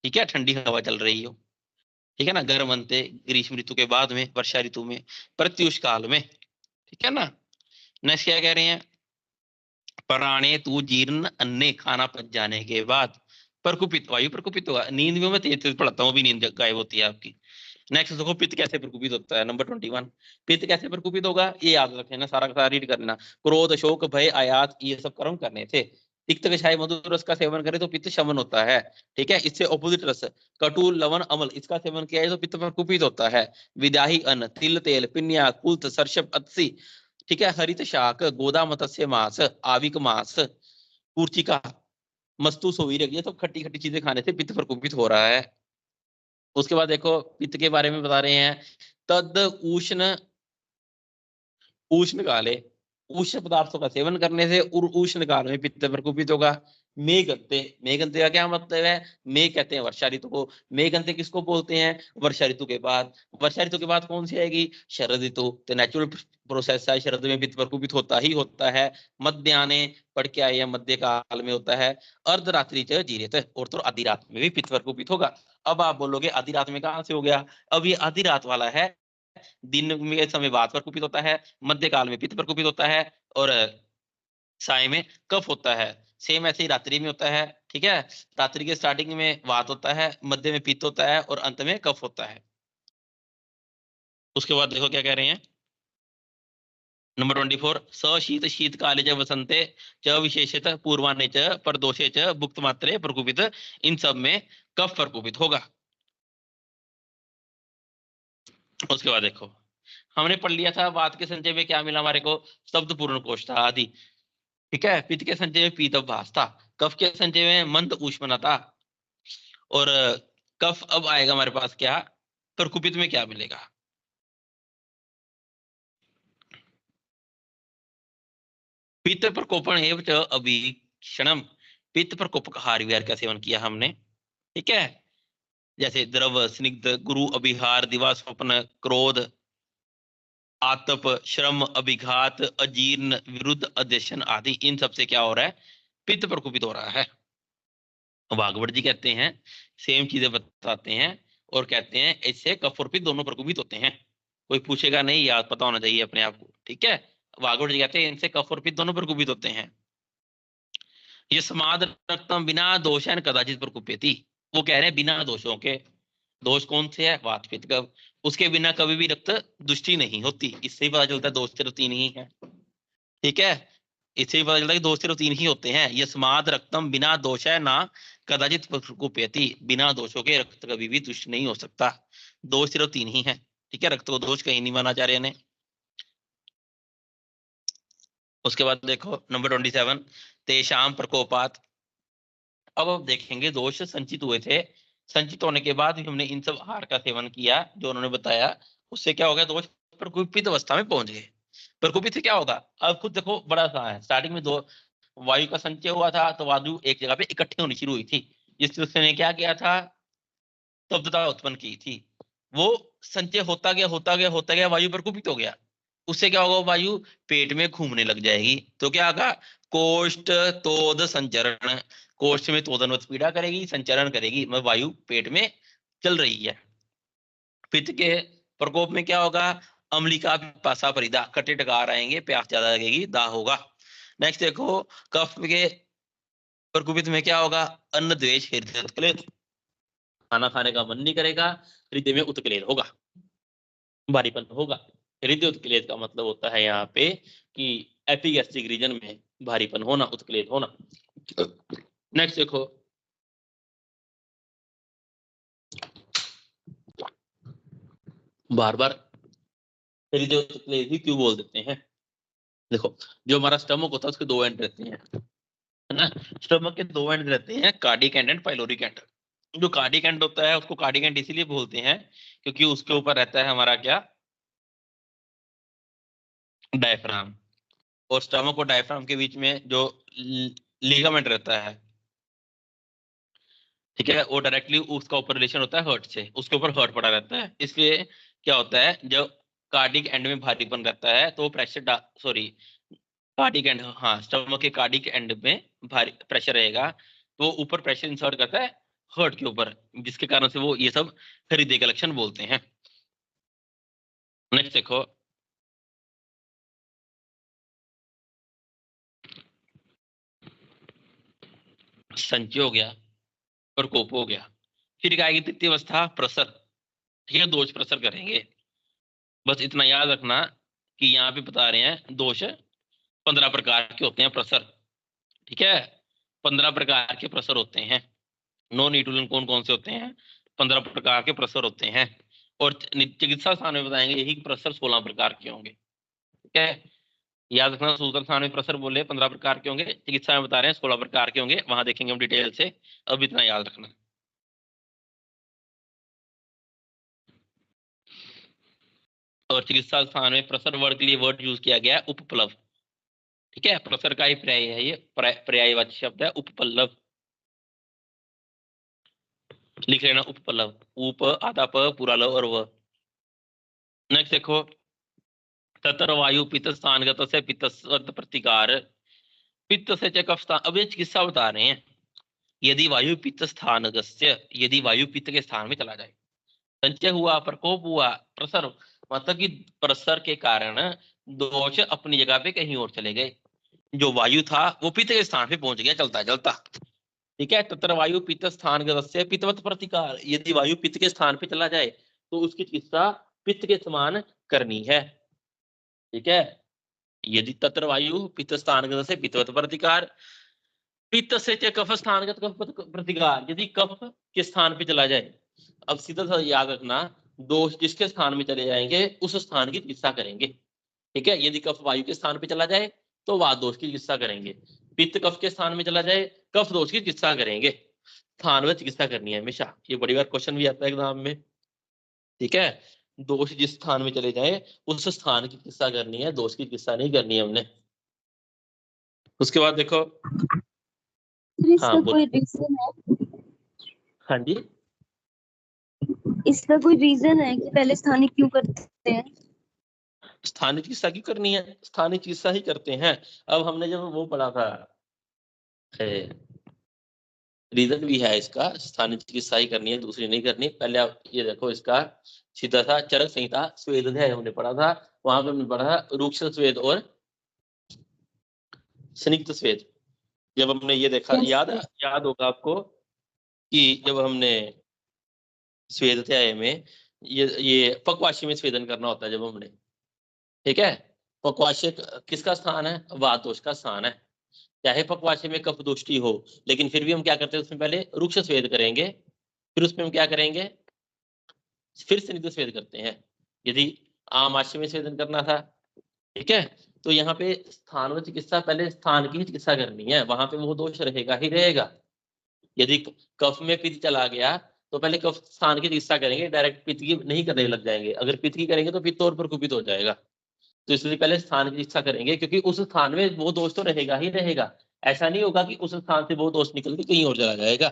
ठीक है, ठंडी हवा चल रही हो। ठीक है ना, गर्म अंते ग्रीष्म ऋतु के बाद में वर्षा ऋतु में, प्रत्युष काल में। ठीक है ना। नेक्स्ट क्या कह रहे हैं, प्राणे तू जीर्ण अन्य, खाना पच जाने के बाद प्रकुपित, वायु प्रकुपित होगा। नींद में मैं तेज तेज पढ़ता हूँ, भी नींद गायब होती है आपकी। नेक्स्ट देखो, पित्त कैसे प्रकुपित होता है, नंबर 21। पित्त कैसे प्रकुपित होगा, ये याद रखना, सारा का सारा रीड करना। क्रोध, शोक, भय, आयात, ये सब कर्म करने से। तिक्त कषाय मधुर रस का सेवन करे तो पित्त शमन होता है। ठीक है, इससे ऑपोजिट रस, कटु, लवण, अमल, इसका सेवन किया है तो पित्त प्रकुपित होता है। विदाही अन्न, तिल, तेल, पिन्या, कुल्थ, सरसप, अत्सी। ठीक है, हरित शाक, गोदा, मत्स्य मांस, आविक मांस, पूर्चिका, मस्तु, सोवीर, ये सब खट्टी खट्टी चीजें खाने से पित्त प्रकोपित हो रहा है। उसके बाद देखो, पित्त के बारे में बता रहे हैं, तद उष्ण, उष्ण काले, उष्ण पदार्थों का सेवन करने से उष्ण काल में पित्त प्रकोपित होगा। मेघंते, मेघंते का क्या मतलब है, मेघ कहते हैं वर्षा ऋतु को। मेघंते किसको बोलते हैं, वर्षा ऋतु के बाद। वर्षा ऋतु के बाद कौन सी आएगी, शरद ऋतु। तो नेचुरल प्रोसेस है, शरद में पित्त प्रकोपित होता ही होता है। मध्याह्ने पढ़ के आए हैं, मध्य काल में होता है। अर्धरात्रि च जीरित, और तो आधी रात में भी पित्त प्रकोपित होगा। अब आप बोलोगे आधी रात में कहां से हो गया, अब ये आधी रात वाला है। दिन में समय वात प्रकोपित होता है, मध्यकाल में पित्त प्रकोपित होता है, और साय में कफ होता है। सेम ऐसे ही रात्रि में होता है। ठीक है, रात्रि के स्टार्टिंग में वात होता है, मध्य में पित्त होता है, और अंत में कफ होता है। उसके बाद देखो क्या कह रहे हैं, नंबर 24, स शीत, शीतकाले च वसंते च विशेषत पूर्वाह्ने च प्रदोषे च भुक्त मात्रे प्रकोपित, इन सब में कफ प्रकोपित होगा। उसके बाद देखो, हमने पढ़ लिया था वात के संचय में क्या मिला हमारे को, शब्द पूर्ण कोष्ठ आदि। ठीक है, पित्त के संचय में पीतभास था, कफ के संचय में मंद ऊष्मना था, और कफ अब आएगा हमारे पास क्या, प्रकुपित में क्या मिलेगा, पित्त प्रकोपण एवं च अभीक्षणम। पित्त प्रकोपक आहार विहार का सेवन किया हमने। ठीक है, जैसे द्रव, स्निग्ध, गुरु, अभिहार, दिवा, स्वप्न, क्रोध, आतप, श्रम, अभिघात, अजीर्ण, विरुद्ध, अध्यशन आदि, इन सब से क्या हो रहा है, पित्त प्रकोपित हो रहा है। भागवत जी कहते हैं, सेम चीजें बताते हैं, और कहते हैं इससे कफ और पित्त दोनों प्रकोपित होते हैं। कोई पूछेगा नहीं, याद पता होना चाहिए अपने आप को। ठीक है, भागवत जी कहते हैं इनसे कफ और पित्त दोनों प्रकोपित होते हैं। ये समाद रक्तम बिना दोषेन कदाचित प्रकुप्यति। वो कह रहे हैं बिना दोषों के। दोष कौन से है, वात पित्त कफ। उसके बिना कभी भी रक्त दुष्टि नहीं होती। इससे ही पता चलता है दोष तो तीन ही है। ठीक है, इससे भी पता चलता है कि 2 सिर्फ 3 ही होते हैं। यस्माद रक्तम बिना दोष है ना कदाचित प्रकोपयति, बिना दोषों के रक्त कभी भी दुष्ट नहीं हो सकता। दोष सिर्फ 3 ही है, ठीक है, रक्त को दोष कहीं नहीं माना आचार्य ने। उसके बाद देखो नंबर 27, तेषाम प्रकोपात। अब हम देखेंगे दोष संचित हुए थे, संचित होने के बाद भी हमने इन सब आहार का सेवन किया जो उन्होंने बताया, उससे क्या हो गया, दोष प्रकोपित अवस्था में पहुंच गए। प्रकोपित से क्या होगा, अब खुद देखो बड़ा सा है, स्टार्टिंग में दो वायु का संचय हुआ था तो वायु एक जगह पे इकट्ठी होनी शुरू हुई थी, जिसने क्या किया था, तब्दता उत्पन्न की थी। वो संचय होता गया वायु प्रकोपित हो गया। उससे क्या होगा, वायु पेट में घूमने लग जाएगी, तो क्या होगा, कोष्ठ तोद संचरण, कोष्ठ में तोदनवत पीड़ा करेगी, संचरण करेगी, मतलब वायु पेट में चल रही है। पित्त के प्रकोप में क्या होगा, अम्लिका पिपासा परिदा, कटे डकार आएंगे, प्यास ज्यादा लगेगी, दाह होगा। नेक्स्ट देखो, कफ के प्रकोपित में क्या होगा, अन्न द्वेष हृदय उत्कलेश, खाना खाने का मन नहीं करेगा, हृदय में उत्कलेश होगा, भारीपन होगा। हृदय उत्कलेश का मतलब होता है यहाँ पे कि एपिगैस्ट्रिक रीजन में भारीपन होना, उत्कलेश होना। नेक्स्ट देखो, बार बार हृदय उत्कलेश ही क्यों बोल देते हैं, देखो जो हमारा स्टमक होता है उसके 2 एंड रहते हैं, है ना, स्टमक के 2 एंड रहते हैं, cardiac and and pyloric and. जो कार्डिक एंड होता है उसको कार्डिक एंड इसीलिए बोलते हैं क्योंकि उसके ऊपर रहता है हमारा क्या, डायफ्राम, और स्टमक और डायफ्राम के बीच में जो लिगामेंट रहता है, ठीक है, वो डायरेक्टली उसका ऊपर रिलेशन होता है हर्ट से, उसके ऊपर हर्ट पड़ा रहता है। इसलिए क्या होता है, जब कार्डिक एंड में भारीपन रहता है तो प्रेशर सॉरी कार्डिक एंड, हाँ स्टमक के कार्डिक एंड में भारी प्रेशर रहेगा, तो ऊपर प्रेशर इंसर्ट करता है हर्ट के ऊपर, जिसके कारण से वो ये सब हृदय के लक्षण बोलते हैं। नेक्स्ट देखो, संचय हो गया, प्रकोप हो गया, फिर क्या आएगी तृतीय अवस्था, प्रसर, ठीक है, दोष प्रसर करेंगे। बस इतना याद रखना कि यहाँ पे बता रहे हैं दोष 15 प्रकार के होते हैं प्रसर, ठीक है, 15 प्रकार के प्रसर होते हैं। नॉन न्यूट्रिएंट कौन कौन से होते हैं, 15 प्रकार के प्रसर होते हैं। और चिकित्सा स्थान में बताएंगे यही प्रसर 16 प्रकार के होंगे, ठीक है, याद रखना, सूत्र स्थान में प्रसर बोले 15 प्रकार के होंगे, चिकित्सा में बता रहे हैं 16 प्रकार के होंगे, वहां देखेंगे हम डिटेल से, अब इतना याद रखना। और चिकित्सा स्थान में प्रसर वर्ड के लिए वर्ड यूज किया गया है उपप्लव, ठीक है, प्रसर का ही पर्याय है ये, पर्यायवाची शब्द है उपपल्लव, लिख लेना उपपल्लव, उप आधा प पूरा ल और व। नेक्स्ट देखो, ततर वायु पित्त स्थानगत से पित्त प्रतिकार, पित्त से च कफ स्थान, अब ये चिकित्सा बता रहे हैं, यदि वायु पित्त स्थानगस्य, यदि वायु पित्त के स्थान में चला जाए, संचय हुआ, प्रकोप हुआ, प्रसर, मतलब कि प्रसर के कारण दोष अपनी जगह पे कहीं और चले गए, जो वायु था वो पित्त के स्थान पे पहुंच गया चलता चलता, ठीक है, तत्र वायु पित्त स्थान पित्तवत प्रतिकार, यदि वायु पित्त के स्थान पे चला जाए तो उसकी चिकित्सा पित्त के समान करनी है, ठीक है, यदि तत्र वायु पित्त स्थान से पित्तवत प्रतिकार, पित्त से कफ स्थानगत कफ प्रतिकार, यदि कफ के स्थान पे चला जाए, अब सीधा सा याद रखना, दोष जिसके स्थान में चले जाएंगे उस स्थान की चिकित्सा करेंगे, ठीक है, यदि कफ वायु के स्थान पे चला जाए तो वात दोष की चिकित्सा करेंगे, पित्त कफ के स्थान में चला जाए कफ दोष की चिकित्सा करेंगे, स्थान में चिकित्सा करनी है हमेशा, ये बड़ी बार क्वेश्चन भी आता है एग्जाम में, ठीक है, दोष जिस स्थान में चले जाए उस स्थान की चिकित्सा करनी है, दोष की चिकित्सा नहीं करनी है हमने। उसके बाद देखो, इसका हाँ कोई रीजन है, हाँ जी, इसका कोई रीजन है कि पहले स्थानीय क्यों करते हैं? स्थानीय चिकित्सा क्यों करनी है, स्थानीय चिकित्सा ही करते हैं। अब हमने जब वो पढ़ा था, रीजन भी है इसका, स्थानीय चिकित्सा ही करनी है, दूसरी नहीं करनी। पहले आप ये देखो, इसका सीधा सा चरक संहिता स्वेद अध्याय हमने पढ़ा था, वहां पे हमने पढ़ा था रूक्ष स्वेद और स्निग्ध स्वेद। जब हमने ये देखा, याद होगा आपको कि जब हमने स्वेद अध्याय में ये पक्वाशी में स्वेदन करना होता है जब हमने, ठीक है, पक्वाशय किसका स्थान है? वात दोष का स्थान है। चाहे पक्वाशय में कफ दोष्टि हो, लेकिन फिर भी हम क्या करते हैं, उसमें पहले रुक्ष स्वेद करेंगे, फिर उसमें हम क्या करेंगे, फिर स्निग्ध स्वेद करते हैं। यदि आमाशय में स्वेदन करना था, ठीक है, तो यहाँ पे स्थान में चिकित्सा, पहले स्थान की चिकित्सा करनी है, वहां पे वो दोष रहेगा ही रहेगा। यदि कफ में पित्त चला गया तो पहले कफ स्थान की चिकित्सा करेंगे, डायरेक्ट पित्त की नहीं करने लग जाएंगे। अगर पित्त की करेंगे तो पित्त और प्रकोपित हो जाएगा, तो इसलिए पहले स्थान की चिकित्सा करेंगे, क्योंकि उस स्थान में वो दोष तो रहेगा ही रहेगा। ऐसा नहीं होगा कि उस स्थान से वो दोष निकल के कहीं और चला जाएगा।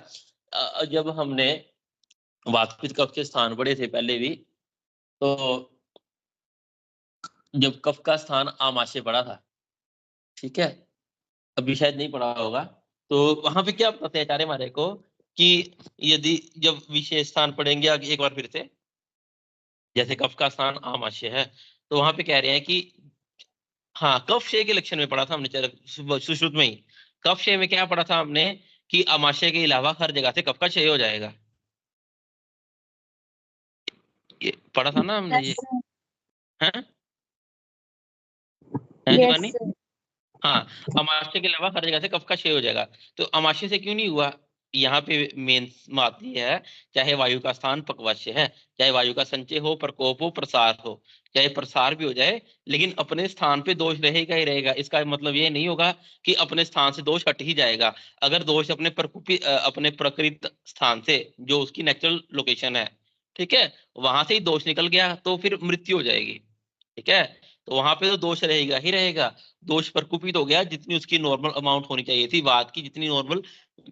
जब हमने वात पित्त कफ के स्थान पढ़े थे पहले भी, तो जब कफ का स्थान आमाशय पड़ा था, ठीक है, अभी शायद नहीं पढ़ा होगा, तो वहां पे क्या बताते हैं आचार्य हमारे को कि यदि जब विशेष स्थान पढ़ेंगे आगे एक बार फिर से, जैसे कफ का स्थान आमाशय है, तो वहां पे कह रहे हैं कि हाँ, कफ क्षय के लक्षण में पढ़ा था हमने सुश्रुत में ही। कफ क्षय में क्या पढ़ा था हमने कि आमाशय के अलावा हर जगह से कफ का क्षय हो जाएगा, ये पढ़ा था ना हमने ये, यस है है यस शिवानी? हाँ, अमाशय के अलावा हर जगह से कफ का क्षय हो जाएगा। तो अमाशय से क्यों नहीं हुआ? यहाँ पे मेन बात ये है, चाहे वायु का स्थान पक्वाशय है, चाहे वायु का संचय हो, प्रकोप हो, प्रसार हो, चाहे प्रसार भी हो जाए, लेकिन अपने स्थान पे दोष रहेगा ही रहेगा। इसका मतलब ये नहीं होगा कि अपने स्थान से दोष हट ही जाएगा। अगर दोष अपने अपने प्रकृत स्थान से, जो उसकी नेचुरल लोकेशन है, ठीक है, वहां से ही दोष निकल गया तो फिर मृत्यु हो जाएगी, ठीक है। तो वहां पे तो दोष रहेगा ही रहेगा। दोष प्रकुपित हो गया, जितनी उसकी नॉर्मल अमाउंट होनी चाहिए थी, वात की जितनी नॉर्मल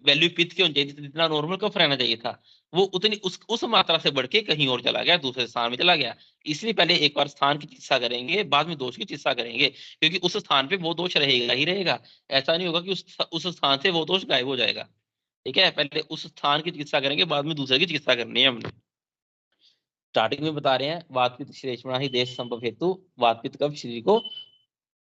वैल्यू पित्त की होनी चाहिए थी, जितना नॉर्मल कफ रहना चाहिए था, वो उतनी उस मात्रा से बढ़ के कहीं और चला गया, दूसरे स्थान में चला गया। इसलिए पहले एक बार स्थान की चिकित्सा करेंगे, बाद में दोष की चिकित्सा करेंगे, क्योंकि उस स्थान पे वो दोष रहेगा ही रहेगा। ऐसा नहीं होगा कि उस स्थान से वो दोष गायब हो जाएगा, ठीक है। पहले उस स्थान की चिकित्सा करेंगे, बाद में दूसरे की चिकित्सा करनी है हमने। स्टार्टिंग में बता रहे हैं, वात पित्त श्लेष्मणा ही देश संभव हेतु, वात पित्त कफ शरीर को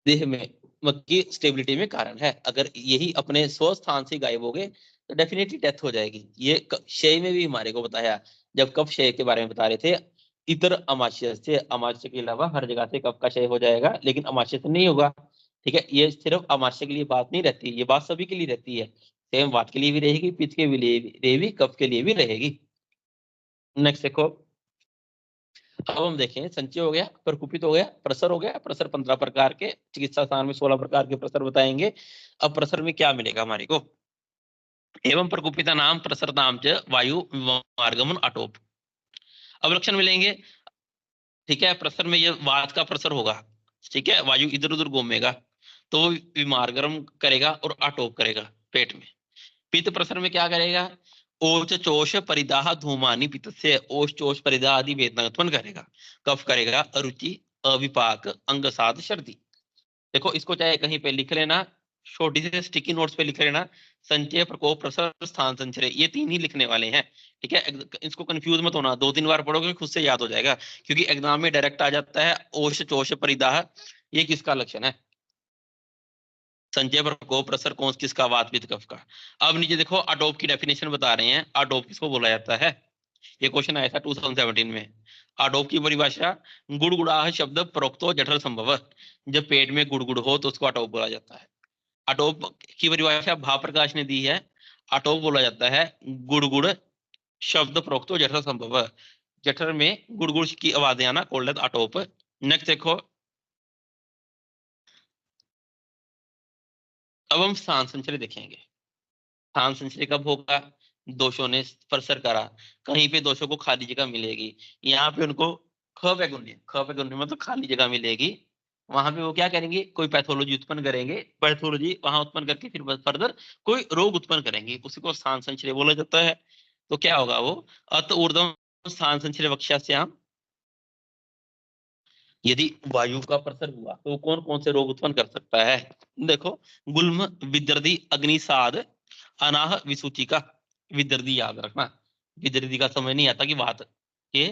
देह में की स्टेबिलिटी में कारण है। अगर यही अपने स्व स्थान से गायब हो गए तो डेफिनेटली डेथ हो जाएगी। ये क्षय में भी हमारे को बताया, जब कफ क्षय के बारे में बता रहे थे, इतर अमाशय से, अमाशय के अलावा हर जगह से कफ का क्षय हो जाएगा, लेकिन अमाशय से नहीं होगा, ठीक है। ये सिर्फ अमाशय के लिए बात नहीं रहती, ये बात सभी के लिए रहती है। सेम वात के लिए भी रहेगी, पित्त के लिए भी रहेगी, कफ के लिए भी रहेगी। नेक्स्ट देखो, अब हम देखें, संचय हो गया, प्रकुपित हो गया, प्रसर हो गया। प्रसर 15 प्रकार के, चिकित्सा स्थान में 16 प्रकार के प्रसर बताएंगे। अब प्रसर में क्या मिलेगा हमारे को? एवं प्रकुपिता नाम प्रसर नाम च वायु मार्गमन अटोप। अब लक्षण मिलेंगे, ठीक है। प्रसर में ये वात का प्रसर होगा, ठीक है, वायु इधर उधर घूमेगा तो वो विमार्गम करेगा और अटोप करेगा पेट में। पित्त प्रसर में क्या करेगा? ओच चोष परिदाह धूमानी पित्त से ओष चोष परिदाह आदि वेदना उत्पन्न करेगा। कफ करेगा अरुचि, अविपाक, अंगसाद, सर्दी। देखो, इसको चाहे कहीं पे लिख लेना, छोटी से स्टिकी नोट्स पे लिख लेना, संचय, प्रकोप, प्रसर, स्थान संचय, ये तीन ही लिखने वाले हैं, ठीक है। इसको कंफ्यूज मत होना, 2-3 बार पढ़ोगे खुद से याद हो जाएगा, क्योंकि एग्जाम में डायरेक्ट आ जाता है ओष चोष परिदाह, ये किसका लक्षण है? संचय, प्रकोप, प्रसर कौन किसका? वात पित्त कफ का। अब नीचे देखो, अडोप की डेफिनेशन बता रहे हैं। अडोप किसको बोला जाता है? ये क्वेश्चन आया था 2017 में। अडोप की परिभाषा, गुड़गुड़ाह शब्द प्रोक्तो जठर संभव। जब पेट में गुड़गुड़ हो तो उसको अटोप बोला जाता है। अटोप की परिभाषा भाप्रकाश ने दी है। अटोप बोला जाता है गुड़गुड़ शब्द प्रोक्तो जठर संभव, जठर में गुड़गुड़ की आवाजें आना, कोल्ड अटोप। नेक्स्ट देखो, अब हम स्थान संचय देखेंगे। स्थान संचय कब होगा? दोषों ने प्रसर करा, कहीं पे दोषों को खाली जगह मिलेगी, यहाँ पे उनको ख पैगुण्य मतलब खाली जगह मिलेगी। वहां पे वो क्या करेंगे? कोई पैथोलॉजी उत्पन्न करेंगे, पैथोलॉजी वहां उत्पन्न करके फिर फर्दर कोई रोग उत्पन्न करेंगे, उसी को स्थान संचय बोला जाता है। तो क्या होगा वो? अत ऊर्ध्व स्थान संचय वक्ष्यास्याम, यदि वायु का प्रसर हुआ तो कौन कौन से रोग उत्पन्न कर सकता है? देखो, गुल्म, विदर्दी, अग्निसाद, अनाह, विसूचिका। विदर्दी याद रखना, विदर्दी का समझ नहीं आता कि वात के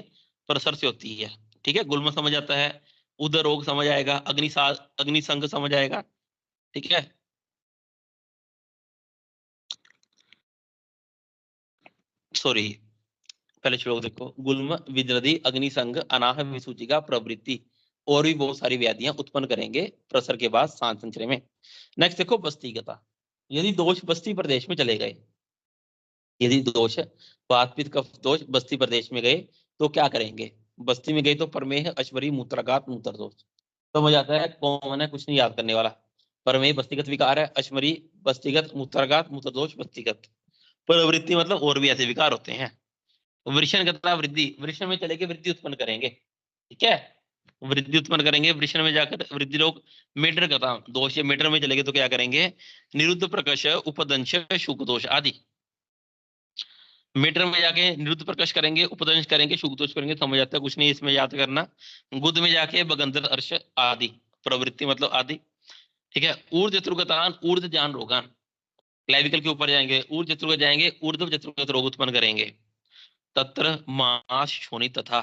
प्रसर से होती है, ठीक है। गुल्म समझ आता है, उदर रोग समझ आएगा, अग्निसाद, अग्निसंग समझ आएगा, ठीक है। सॉरी, पहले श्लोक देखो, गुल्म, विदर्दी, अग्निसंग, अनाह, विसूचिका, प्रवृत्ति। और भी बहुत सारी व्याधियां उत्पन्न करेंगे प्रसर के बाद सांस संचय में। नेक्स्ट देखो बस्तिगता। यदि दोष बस्ती प्रदेश में चले गए, यदि दोष वात पित्त कफ दोष बस्ती प्रदेश में गए तो क्या करेंगे? बस्ती में गए तो प्रमेह अश्वरी मूत्राघात मूत्र दोष। समझ आता है? कॉमन है, कुछ नहीं याद करने वाला। प्रमेह बस्तिगत विकार है, अश्वरी बस्तिगत, मूत्राघात मूत्र दोष बस्तिगत। प्रवृत्ति मतलब और भी ऐसे विकार होते हैं। वृषण गता वृद्धि, वृषण में चले के वृद्धि उत्पन्न करेंगे, ठीक है, वृद्धि उत्पन्न करेंगे। वृषण में जाकर वृद्धि रोग, मेटर गता दोष, या मेटर में चलेंगे तो क्या करेंगे? निरुद्ध प्रकर्ष उपदंश शुक दोष आदि। मीटर में जाके निरुद्ध प्रकर्ष करेंगे, उपदंश करेंगे, शुक दोष करेंगे। समझ आता है? कुछ नहीं इसमें याद करना। गुद में जाके बगंधर अर्श आदि, प्रवृत्ति मतलब आदि, ठीक है। ऊर्ज चतुर्गतान ऊर्ज जान रोगान, क्लेविकल के ऊपर जाएंगे, ऊर्ज चतुर्गत जाएंगे, ऊर्ध्व चतुर्गत रोग उत्पन्न करेंगे। तत्र मास शोणि तथा,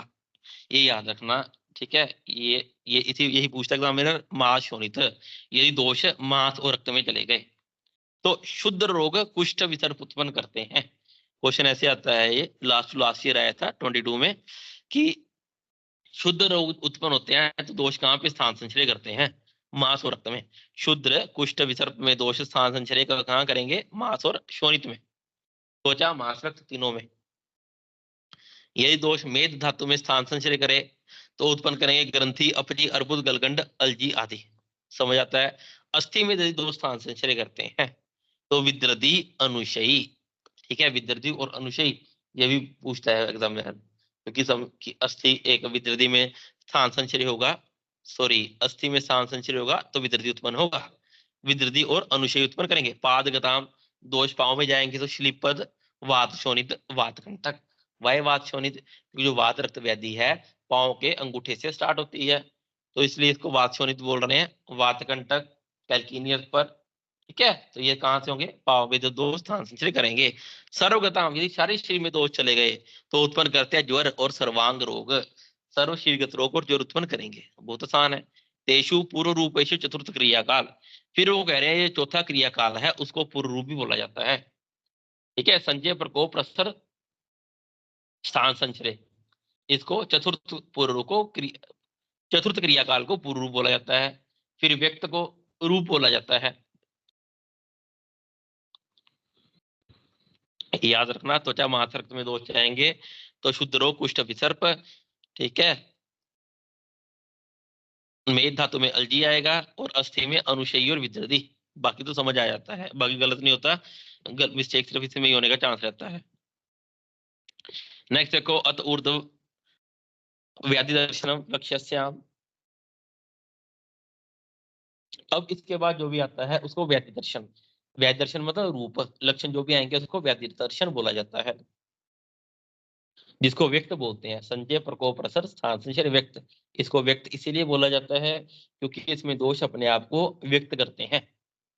ये याद रखना, ठीक है। ये इसी यही पूछता है एग्जामिनर, मास शोणित, यदि दोष मांस और रक्त में चले गए तो शुद्ध रोग कुष्ठ विसर्प उत्पन्न करते हैं। क्वेश्चन ऐसे आता है, ये लास्ट ईयर आया था 22 में, कि शुद्ध रोग उत्पन्न होते हैं तो दोष कहाँ पे स्थान संचय करते हैं? मांस और रक्त में। शुद्ध कुष्ठ विसर्प में दोष स्थान संचय कहाँ करेंगे? मांस और शोणित में, त्वचा मांस रक्त तीनों में। यदि दोष मेद धातु में स्थान संचय करे तो उत्पन्न करेंगे ग्रंथि अपजी अर्बुद गलगंड अलजी आदि। समझ आता है? अस्थि में यदि दोष स्थान संचय करते हैं तो विद्रदी अनुशयी, ठीक है, विद्रदी और अनुशयी ये भी पूछता है एग्जामिनर, क्योंकि अस्थि एक विद्रदी में स्थान संचय होगा, सॉरी अस्थि में स्थान संचय होगा तो विद्रदी उत्पन्न होगा, विद्रदी और अनुशयी उत्पन्न करेंगे। पादगताम दोष पांव में जाएंगे तो श्लीपद वात शोणित वात कंटक, वाय वात शोणित, जो वात रक्त व्याधि है पांव के अंगूठे से स्टार्ट होती है तो इसलिए इसको वात शोणित बोल रहे हैं। वात कंटक कैल्किनियस पर, ठीक है, तो ये कहां से होंगे? पाव में जो दोष स्थान संचय करेंगे। सर्वगताम यदि सारे शरीर में दोष चले गए तो उत्पन्न करते हैं ज्वर और सर्वांग रोग, सर्व शरीरगत रोग और ज्वर उत्पन्न करेंगे। बहुत आसान है। तेषु पूर्व रूपेशु चतुर्थ क्रियाकाल, फिर वो कह रहे हैं ये चौथा क्रियाकाल है उसको पूर्व रूप भी बोला जाता है, ठीक है। संचय प्रकोप प्रस्तर स्थान संचय, इसको चतुर्थ पूर्व को चतुर्थ क्रियाकाल को पूर्व रूप बोला जाता है। फिर व्यक्त को रूप बोला जाता है, याद रखना। त्वचा महासर्क में दोष जाएंगे तो शुद्ध रोग कुष्ठ विसर्प, ठीक है। मेद धातु में अलजी आएगा और अस्थि में अनुशयी और विद्रदी। बाकी तो समझ आ जाता है, बाकी गलत नहीं होता, मिस्टेक सिर्फ इसमें ही होने का चांस रहता है। नेक्स्ट देखो अत ऊर्ध्व व्याधि दर्शनम लक्ष्यस्याम। अब इसके बाद जो भी आता है उसको व्याधि दर्शन, व्याधि दर्शन मतलब रूप लक्षण जो भी आएंगे उसको व्याधि दर्शन बोला जाता है, जिसको व्यक्त बोलते हैं। संचय प्रकोप प्रसर स्थान संचय व्यक्त, इसको व्यक्त इसीलिए बोला जाता है क्योंकि इसमें दोष अपने आप को व्यक्त करते हैं।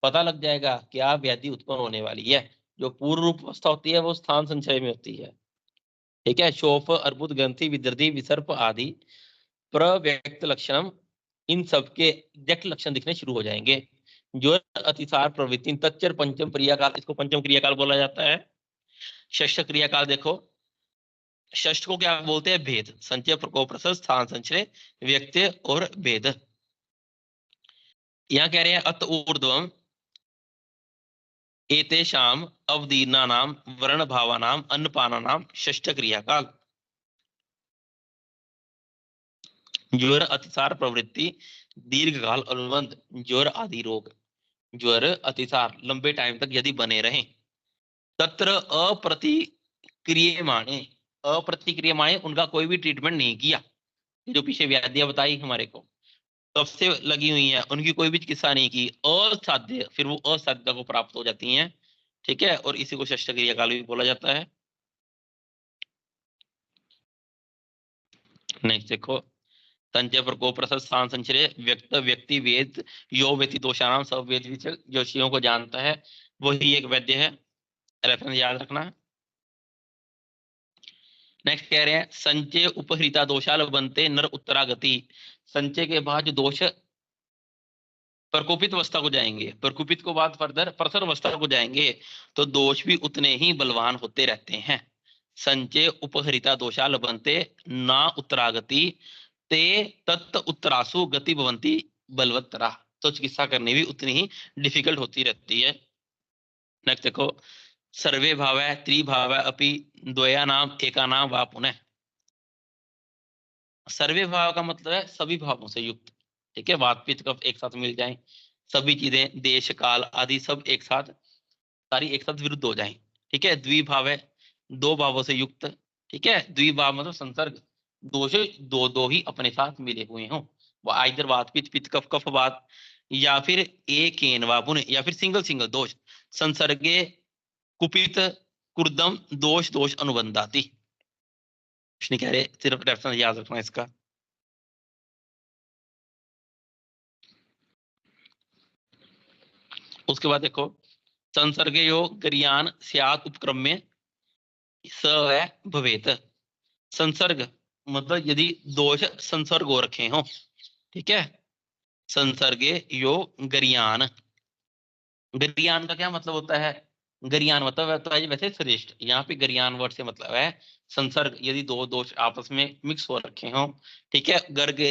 पता लग जाएगा क्या व्याधि उत्पन्न होने वाली है। जो पूर्व रूप अवस्था होती है वो स्थान संचय में होती है, ठीक है। शोफ अर्बुद ग्रंथि विदृधि विसर्प आदि प्रव्यक्त लक्षणम, इन सब के एग्जैक्ट लक्षण दिखने शुरू हो जाएंगे। जो अतिसार प्रवृत्ति तच्चर पंचम क्रियाकाल, इसको पंचम क्रियाकाल बोला जाता है। षष्ठ क्रियाकाल देखो, षष्ठ को क्या बोलते हैं? भेद। संचय प्रकोप प्रसर स्थान संचय व्यक्ति और भेद। यहाँ कह रहे हैं अत ऊर्ध्वम एतेषाम अवदीर्णानाम वर्ण भावानाम अन्नपानानाम षष्ठ क्रियाकाल। ज्वर अतिसार प्रवृत्ति दीर्घकाल अनुबंध ज्वर आदि रोग, ज्वर अतिसार लंबे टाइम तक यदि बने रहें, तत्र अप्रतिक्रियमाणे, अप्रतिक्रियमाणे उनका कोई भी ट्रीटमेंट नहीं किया, जो पीछे व्याधियां बताई हमारे को कब से लगी हुई हैं उनकी कोई भी चिकित्सा नहीं की, असाध्य, फिर वो असाध्यता को प्राप्त हो जाती हैं, ठीक है। और इसी को षष्ठ क्रियाकाल भी बोला जाता है। नेक्स्ट देखो संचय प्रकोप प्रसर स्थान संचय व्यक्त व्यक्ति वेद यो व्यक्ति दोषानाम सब वेद विचक, जो विषयों को जानता है वही एक वैद्य है, रेफरेंस याद रखना। नेक्स्ट कह रहे हैं संचय उपहृता दोषाल बनते नर उत्तरागति, संचय के बाद जो दोष प्रकोपित अवस्था को जाएंगे, प्रकोपित को बाद फर्दर प्रसर अवस्था को जाएंगे तो दोष भी उतने ही बलवान होते रहते हैं। संचय उपहृता दोषाल बनते ना उत्तरागति ते तत् उत्तरासु गति भवंती बलवत्तरा। तो चिकित्सा करनी भी उतनी ही डिफिकल्ट होती रहती है। नेक्स्ट देखो, सर्वे भाव है त्रिभाव अपि द्वयानाम एकानाम वा पुनः। सर्वे भाव का मतलब है सभी भावों से युक्त, ठीक है, वात पित्त कफ एक साथ मिल जाएं, सभी चीजें देश काल आदि सब एक साथ, सारी एक साथ विरुद्ध हो जाएं, ठीक है। द्विभाव है दो भावों से युक्त, ठीक है। द्विभाव मतलब संसर्ग, दो से दो दो ही अपने साथ मिले हुए हों, वो आइदर वात पित्त पित्त कफ कफ वात, या फिर एक वापुन, या फिर सिंगल सिंगल दोष, संसर्गे कुपित कुर्दम दोष दोष अनुबंधाती। कुछ नहीं कह रहे, सिर्फ रेफरेंस याद रखना इसका। उसके बाद देखो, संसर्गे यो गरियान स्यात् उपक्रम में स है भवेत। संसर्ग मतलब यदि दोष संसर्ग हो रखे हो, ठीक है। संसर्गे यो गरियान, गरियान का क्या मतलब होता है? गरियान मतलब होता है वैसे श्रेष्ठ, यहाँ पे गरियान वर्ड से मतलब है संसर्ग, यदि दो दोष आपस में मिक्स हो रखे हो, ठीक है।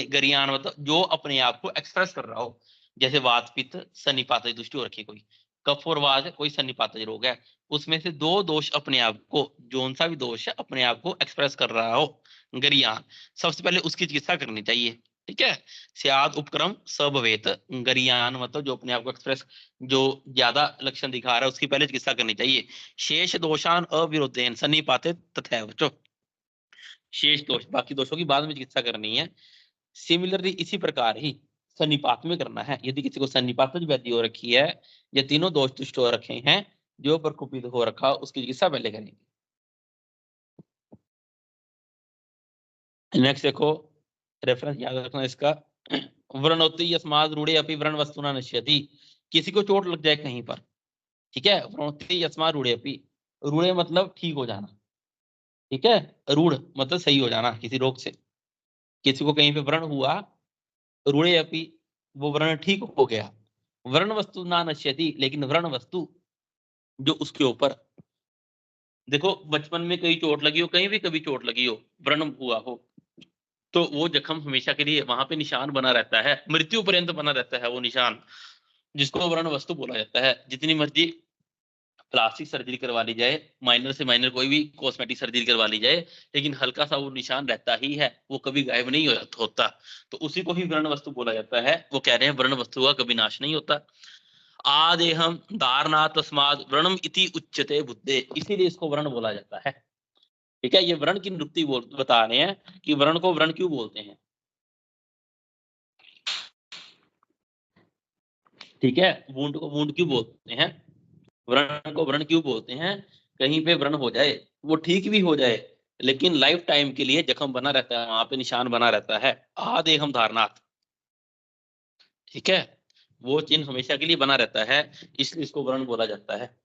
गरियान मतलब जो अपने आप को एक्सप्रेस कर रहा हो, जैसे वात पित्त सन्निपात दृष्टि हो रखी कोई, कफ और वात कोई सन्निपात रोग है, उसमें से दो दोष अपने आप को, जोन सा भी दोष है अपने आप को एक्सप्रेस कर रहा हो, गरियान, सबसे पहले उसकी चिकित्सा करनी चाहिए, ठीक है। स्याद उपक्रम सभवेत, गरियान मतलब जो अपने आप को एक्सप्रेस, जो ज्यादा लक्षण दिखा रहा है उसकी पहले चिकित्सा करनी चाहिए। शेष दोषान अविरोधेन सन्निपाते तथैव च, शेष दोष बाकी दोषों की बाद में चिकित्सा करनी है। सिमिलरली इसी प्रकार ही सन्निपात में करना है, यदि किसी को सन्निपात व्याधि हो रखी है या तीनों दोष दुष्ट हो रखे हैं, जो प्रकोपित हो रखा उसकी चिकित्सा पहले करेंगे। नेक्स्ट देखो, रेफरेंस याद रखना इसका, व्रणोति यस्माद रूढ़े अपि व्रण वस्तु न नश्यति। किसी को चोट लग जाए कहीं पर, ठीक है, व्रणोति यस्माद रूढ़े अपि, रूढ़े मतलब ठीक हो जाना, ठीक है, रूढ़ मतलब सही हो जाना किसी रोग से, किसी को कहीं पे व्रण हुआ, रूढ़े अपि वो व्रण ठीक हो गया, व्रण वस्तु ना नश्यति, लेकिन व्रण वस्तु जो उसके ऊपर, देखो बचपन में कहीं चोट लगी हो, कहीं भी कभी चोट लगी हो, व्रण हुआ हो, तो वो जख्म हमेशा के लिए वहां पे निशान बना रहता है, मृत्यु पर्यंत बना रहता है वो निशान, जिसको व्रण वस्तु बोला जाता है। जितनी मर्जी प्लास्टिक सर्जरी करवा ली जाए, माइनर से माइनर कोई भी कॉस्मेटिक सर्जरी करवा ली जाए, लेकिन हल्का सा वो निशान रहता ही है, वो कभी गायब नहीं होता, तो उसी को ही व्रण वस्तु बोला जाता है। वो कह रहे हैं व्रण वस्तु का कभी नाश नहीं होता। आदेहम धारणा तस्माद व्रणम इति उच्यते बुद्धे, इसीलिए इसको व्रण बोला जाता है, ठीक है। ये व्रण की निरुक्ति बता रहे हैं कि व्रण को व्रण क्यों बोलते हैं, ठीक है। वुंड को वुंड क्यों बोलते हैं, व्रण को व्रण क्यों बोलते हैं? कहीं पे व्रण हो जाए, वो ठीक भी हो जाए, लेकिन लाइफ टाइम के लिए जख्म बना रहता है, वहां पे निशान बना रहता है, आदेहम धारणात, ठीक है, वो चिन्ह हमेशा के लिए बना रहता है, इसलिए इसको व्रण बोला जाता है।